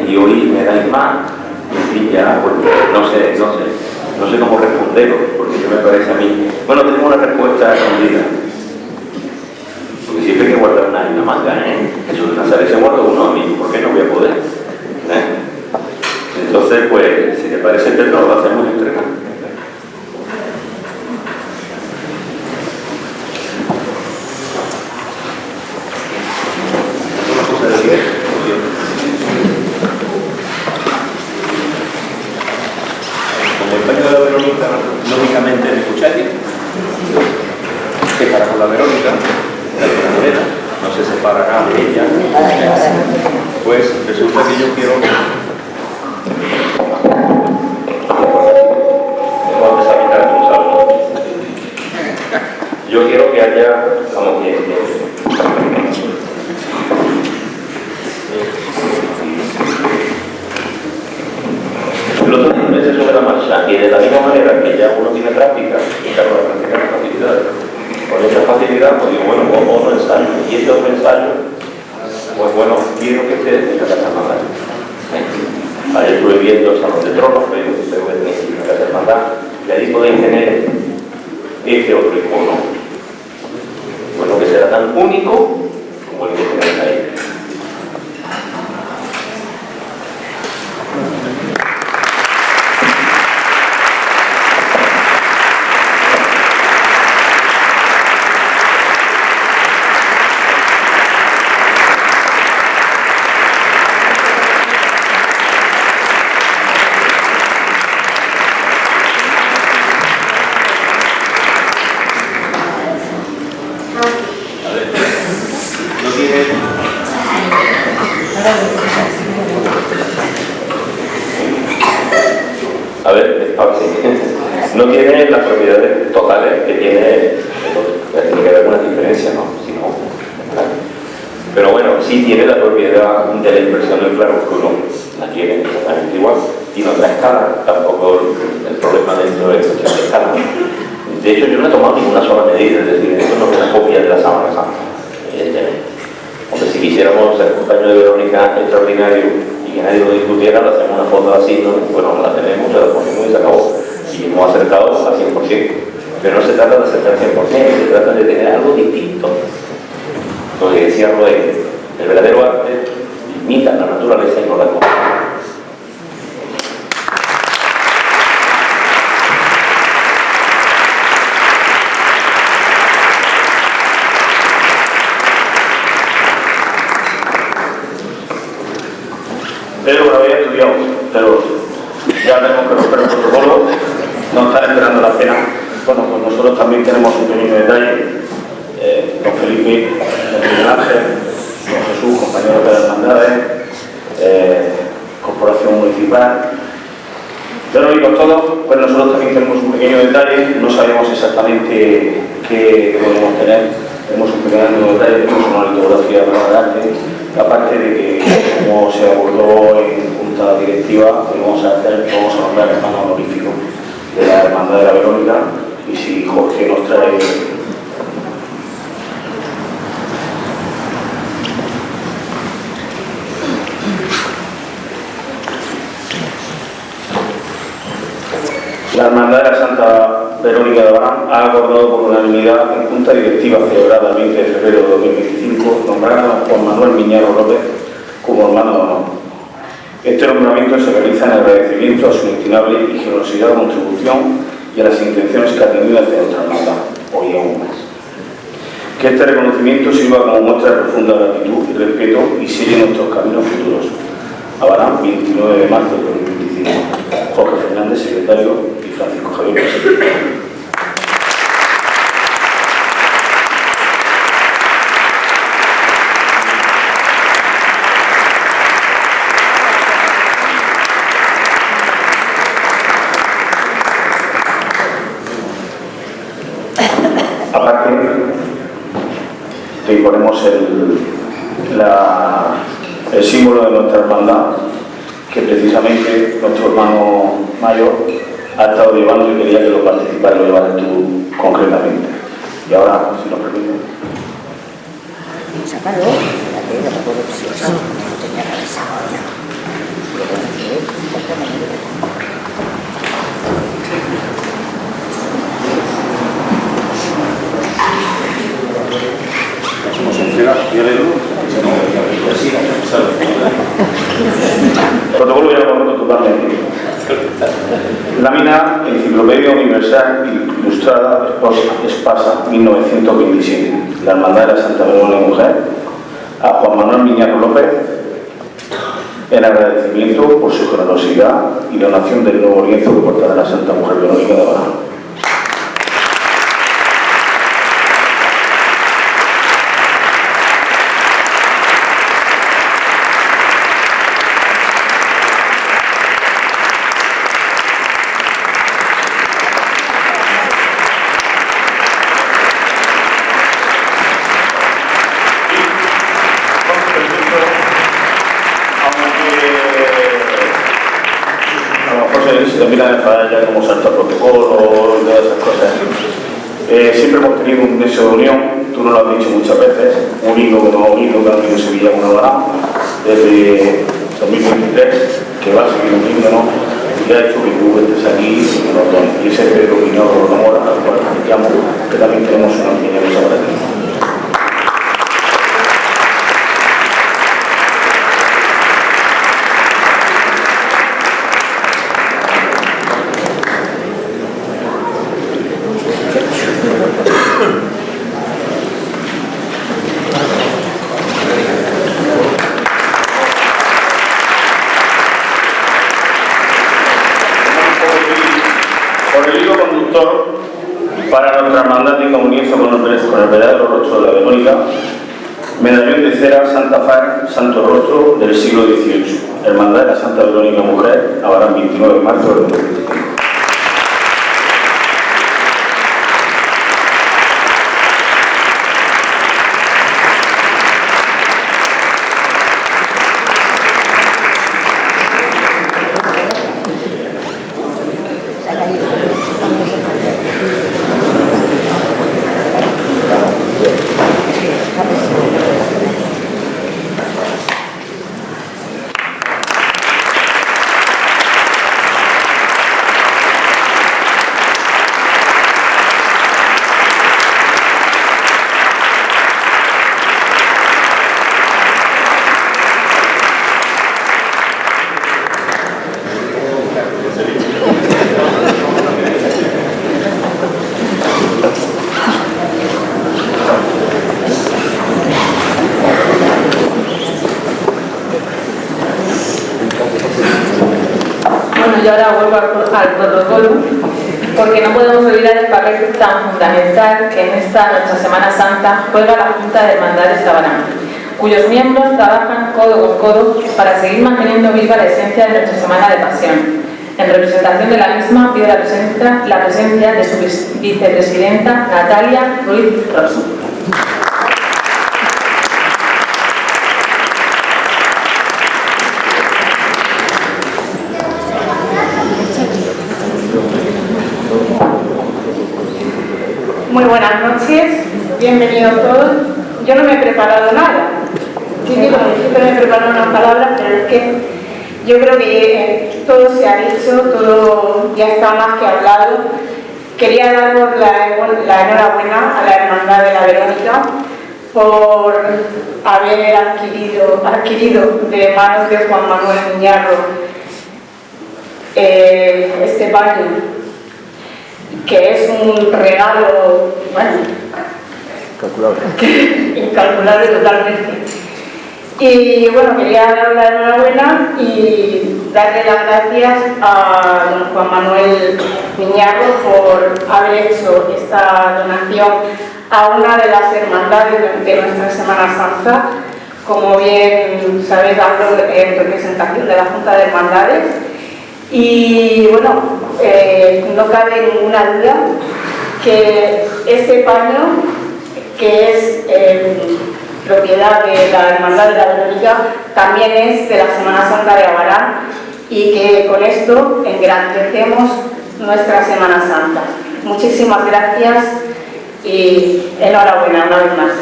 y hoy me dais más. En fin, ya, pues, no sé cómo responderos, porque yo me parece a mí. Bueno, tengo una respuesta escondida. Porque siempre hay que guardar una manga, Jesús de Nazaret se guarda uno a mí, ¿por qué no voy a poder? Entonces, pues, si te parece, Pedro, lo hacemos entregar. Como el paño de la Verónica, lógicamente en Cuchari, que para con la Verónica, de alguna manera, no se separará de ella, pues resulta que yo quiero que haya como que el otro día me sobre la marcha, y de la misma manera que ya uno tiene práctica, y claro, la práctica es facilidad. Con esa facilidad, pues digo, bueno, otro ensayo, y este otro ensayo, pues bueno, quiero que esté en la Casa Hermandad. Ayer estuve viendo el Salón de Tronos, pero tengo que tener en la Casa Hermandad, y ahí podéis tener este otro icono. Bueno, que será tan único como el que tenéis ahí. tiene las propiedades totales que tiene que haber alguna diferencia, ¿no? Si no, claro. Pero bueno, sí tiene la propiedad de la inversión del claroscuro, la tiene exactamente igual. Y en otra escala, tampoco el problema dentro de cuestión de escala. De hecho, yo no he tomado ninguna sola medida, es decir, esto no es una copia de la sábana santa, evidentemente. Hombre, si quisiéramos ser compañero de Verónica extraordinario y que nadie lo discutiera, le hacemos una foto así, ¿no? Bueno, la tenemos, se la ponemos y se acabó. Y hemos acertado al 100%. Pero no se trata de acertar al 100%, se trata de tener algo distinto. Lo que decía Roy, el verdadero arte imita la naturaleza y no la copia. Pedro lo había estudiado, pero ya tenemos que romper el protocolo, nos están esperando la cena. Bueno, pues nosotros también tenemos un pequeño detalle. Don Felipe, don Miguel Ángel, don Jesús, compañero de las hermandades, Corporación Municipal. Pero y con todo, pues nosotros también tenemos un pequeño detalle, no sabemos exactamente qué podemos tener. Tenemos un pequeño detalle, tenemos una litografía para el arte, aparte de que, como se abordó en junta directiva, vamos a nombrar hermano honorífico de la Hermandad de la Verónica, y si Jorge nos trae la Hermandad de la Santa Verónica de Abarán ha acordado por unanimidad en junta directiva celebrada el 20 de febrero de 2025 nombrar a Juan Manuel Miñarro López como hermano de honor. Este nombramiento se realiza en agradecimiento a su inestimable y generosidad de contribución y a las intenciones que ha tenido hacia nuestra hermandad, hoy aún más. Que este reconocimiento sirva como muestra de profunda gratitud y respeto y selle nuestros caminos futuros. Abarán, 29 de marzo de 2025. Jorge Fernández, secretario, y Francisco Javier, presidente. Aparte, te ponemos el símbolo de nuestra hermandad, que precisamente nuestro hermano mayor ha estado llevando y quería que lo participaras y lo llevaras tú concretamente. Y ahora, si nos permite. Sácalo, espérate, no puedo decir eso, no tenía realizado ya. Protocolo ya lo totalmente. Lámina Enciclopedia Universal Ilustrada Espasa 1927. La Hermandad de la Santa Verónica Mujer a Juan Manuel Miñarro López en agradecimiento por su generosidad y donación del nuevo lienzo que portará la Santa Mujer Verónica de Abarán. Se termina de enfadar ya como salta protocolo y todas esas cosas. Siempre hemos tenido un nexo de unión, tú nos lo has dicho muchas veces, un hilo que no unido, que ha unido Sevilla con Abarán desde 2023, que va a seguir uniéndonos y ha hecho que tú estés aquí y nos dones. Y ese Pedro Miñarro López, al cual te llamo, que también tenemos una pequeña cosa para ti. Por el hilo conductor para nuestra hermandad y comunión con el verdadero rostro de la Verónica, medallón de cera Santa Fe, Santo Rostro del siglo XVIII, Hermandad de la Santa Verónica Mujer, Abarán, 29 de marzo del 2025. Y ahora vuelvo al protocolo, porque no podemos olvidar el papel tan fundamental que en esta nuestra Semana Santa juega la Junta de Hermandades de Abarán, cuyos miembros trabajan codo con codo para seguir manteniendo viva la esencia de nuestra Semana de Pasión. En representación de la misma, pido la presencia de su vicepresidenta, Natalia Ruiz Rosso. Muy buenas noches, bienvenidos todos. Yo no me he preparado nada. Sí, como siempre me he preparado unas palabras, pero es que yo creo que todo se ha dicho, todo ya está más que hablado. Quería daros la enhorabuena a la Hermandad de la Verónica por haber adquirido de manos de Juan Manuel Miñarro este paño, que es un regalo, bueno, incalculable totalmente. Y bueno, quería dar la enhorabuena y darle las gracias a don Juan Manuel Miñarro por haber hecho esta donación a una de las hermandades de nuestra Semana Santa. Como bien sabéis, hablo en representación de la Junta de Hermandades. Y bueno, no cabe ninguna duda que este paño, que es propiedad de la Hermandad de la Verónica, también es de la Semana Santa de Abarán, y que con esto engrandecemos nuestra Semana Santa. Muchísimas gracias y enhorabuena una vez más.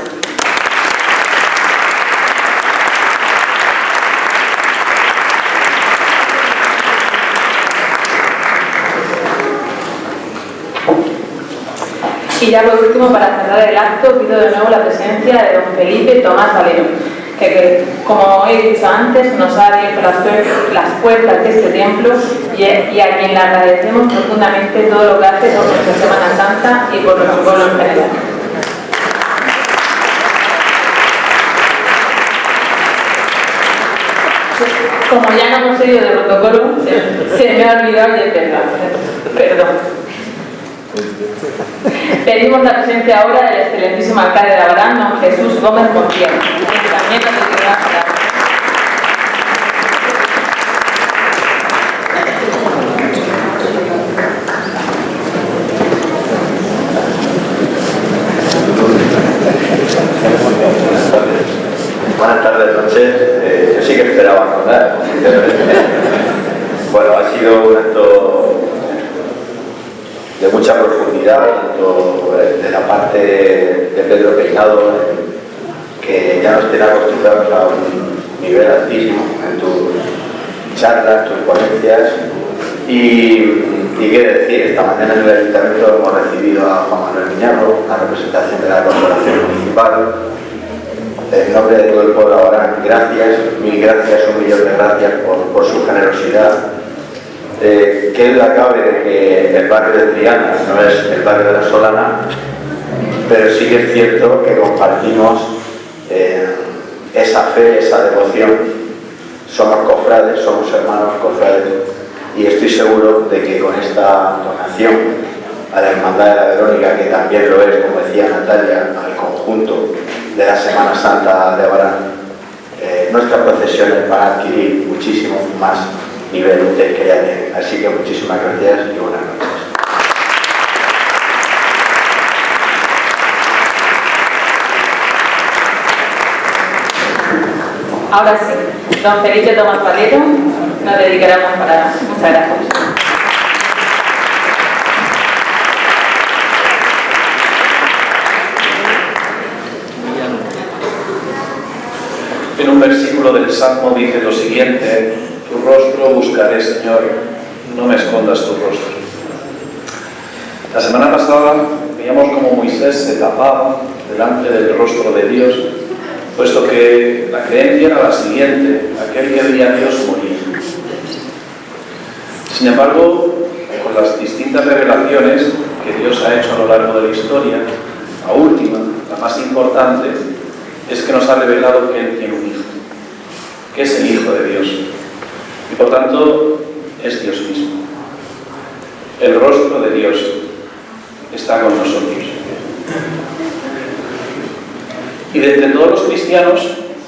Y ya por último, para cerrar el acto, pido de nuevo la presencia de don Felipe Tomás Valero, que como he dicho antes, nos ha abierto las puertas de este templo y a quien le agradecemos profundamente todo lo que hace por nuestra Semana Santa y por nuestro pueblo en general. Como ya no hemos seguido de protocolo, se me ha olvidado y es verdad. Perdón. Pedimos la presencia ahora del excelentísimo alcalde de Abarán, don Jesús Gómez Montiel, que también nos dirigirá a hablar. Buenas tardes, noches. Yo sí que esperaba contar. Bueno, ha sido un acto de mucha profundidad, tanto de la parte de Pedro Peinado, que ya nos tiene acostumbrados a un nivel altísimo en tus charlas, tus ponencias. Y qué decir, esta mañana en el Ayuntamiento hemos recibido a Juan Manuel Miñarro, la representación de la Corporación Municipal. En nombre de todo el pueblo ahora, gracias, mil gracias, un millón de gracias por su generosidad. Que él acabe de que el barrio de Triana no es el barrio de la Solana, pero sí que es cierto que compartimos esa fe, esa devoción. Somos cofrades, somos hermanos cofrades, y estoy seguro de que con esta donación a la Hermandad de la Verónica, que también lo es, como decía Natalia, al conjunto de la Semana Santa de Abarán, nuestras procesiones van a adquirir muchísimo más nivel del que ya tienen. Así que muchísimas gracias y buenas noches. Ahora sí, don Felipe Tomás Valero nos dedicará unas palabras. Muchas gracias. En un versículo del Salmo dice lo siguiente: tu rostro buscaré, Señor, no me escondas tu rostro. La semana pasada veíamos cómo Moisés se tapaba delante del rostro de Dios, puesto que la creencia era la siguiente: aquel que veía a Dios moría. Sin embargo, con las distintas revelaciones que Dios ha hecho a lo largo de la historia, la última, la más importante, es que nos ha revelado que Él tiene un hijo, que es el Hijo de Dios, y por tanto es Dios mismo. el rostro de Dios está con nosotros. Y de entre todos los cristianos,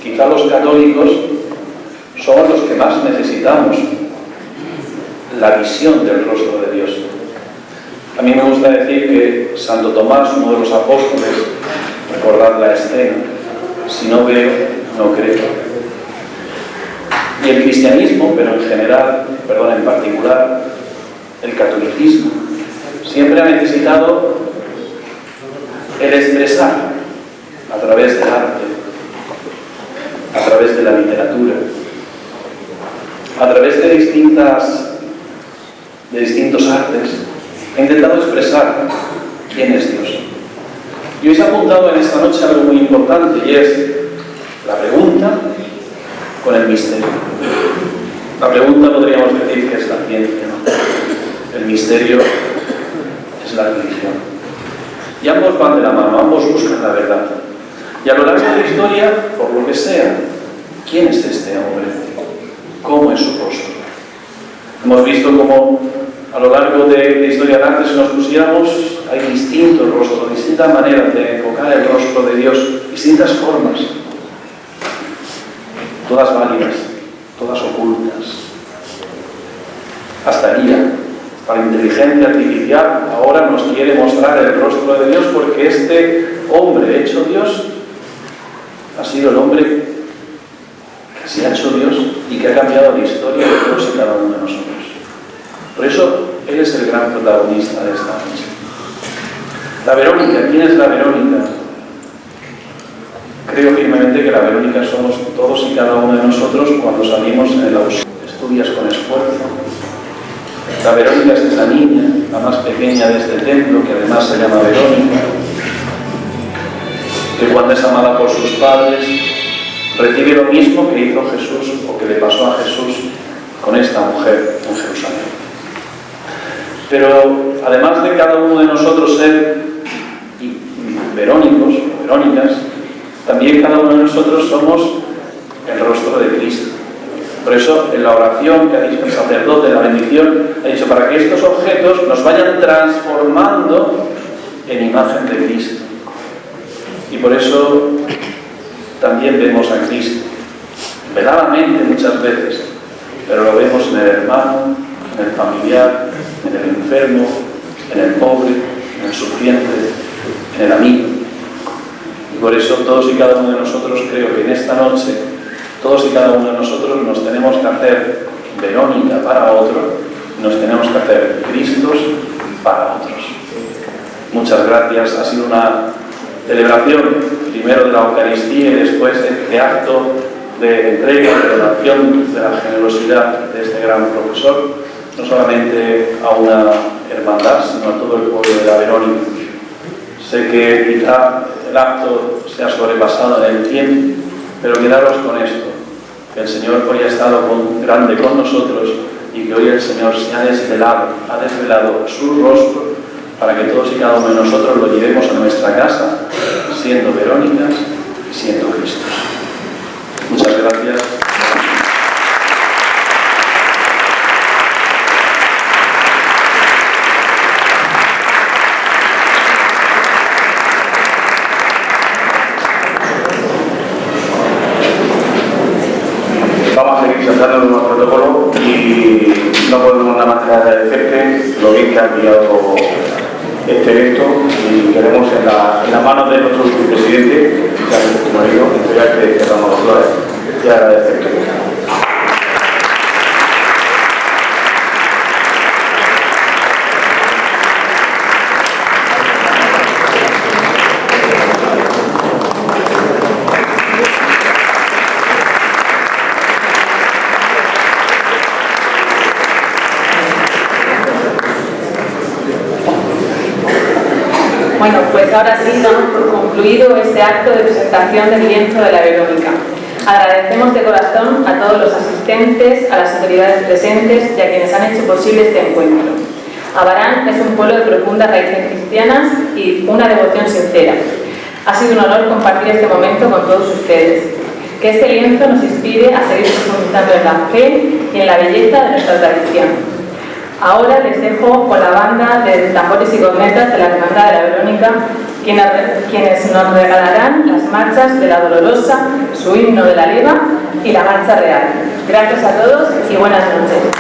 quizá los católicos somos los que más necesitamos la visión del rostro de Dios. A mí me gusta decir que Santo Tomás, uno de los apóstoles, recordad la escena: si no veo, no creo. Y el cristianismo, pero en particular, el catolicismo, siempre ha necesitado el expresar a través del arte, a través de la literatura, a través de distintos artes, ha intentado expresar quién es Dios. Y hoy se ha apuntado en esta noche algo muy importante, y es la pregunta con el misterio. La pregunta podríamos decir que es la ciencia, ¿no? El misterio es la religión. Y ambos van de la mano, ambos buscan la verdad. Y a lo largo de la historia, por lo que sea, ¿quién es este hombre? ¿Cómo es su rostro? Hemos visto cómo a lo largo de la historia del arte, si nos pusiéramos, hay distintos rostros, distintas maneras de enfocar el rostro de Dios, distintas formas, todas válidas, todas ocultas. Hasta IA, la inteligencia artificial, ahora nos quiere mostrar el rostro de Dios, porque este hombre hecho Dios ha sido el hombre que se ha hecho Dios y que ha cambiado la historia de todos y cada uno de nosotros. Por eso, él es el gran protagonista de esta noche. La Verónica, ¿quién es la Verónica? Creo firmemente que la Verónica somos todos y cada uno de nosotros cuando salimos en el auxilio. Estudias con esfuerzo. La Verónica es esa niña, la más pequeña de este templo, que además se llama Verónica, que cuando es amada por sus padres, recibe lo mismo que hizo Jesús, o que le pasó a Jesús con esta mujer en Jerusalén. Pero además de cada uno de nosotros ser verónicos o verónicas, también cada uno de nosotros somos el rostro de Cristo. Por eso, en la oración que ha dicho el sacerdote, la bendición, ha dicho para que estos objetos nos vayan transformando en imagen de Cristo. Y por eso también vemos a Cristo, veladamente muchas veces, pero lo vemos en el hermano, en el familiar, en el enfermo, en el pobre, en el sufriente, en el amigo. Y por eso todos y cada uno de nosotros, creo que en esta noche, todos y cada uno de nosotros nos tenemos que hacer Verónica para otro, nos tenemos que hacer Cristos para otros. Muchas gracias. Ha sido una celebración, primero de la Eucaristía y después este acto de entrega, de donación, de la generosidad de este gran profesor, no solamente a una hermandad, sino a todo el pueblo de la Verónica. Sé que quizá el acto se ha sobrepasado en el tiempo, pero quedaros con esto, que el Señor hoy ha estado grande con nosotros y que hoy el Señor se ha desvelado su rostro para que todos y cada uno de nosotros lo llevemos a nuestra casa, siendo Verónicas y siendo Cristos. Muchas gracias. Vamos a seguir saltando nuestro protocolo y no podemos nada más que agradecerte lo bien que ha enviado este evento y queremos en la mano de nuestro vicepresidente, tu marido, entregarte el ramo de flores y agradecerte. Bueno, pues ahora sí damos por concluido este acto de presentación del lienzo de la Verónica. Agradecemos de corazón a todos los asistentes, a las autoridades presentes y a quienes han hecho posible este encuentro. Abarán es un pueblo de profundas raíces cristianas y una devoción sincera. Ha sido un honor compartir este momento con todos ustedes. Que este lienzo nos inspire a seguir profundizando en la fe y en la belleza de nuestra tradición. Ahora les dejo con la banda de tambores y cornetas de la Hermandad de la Verónica, quienes nos regalarán las marchas de la Dolorosa, su himno de la Leva y la Marcha Real. Gracias a todos y buenas noches.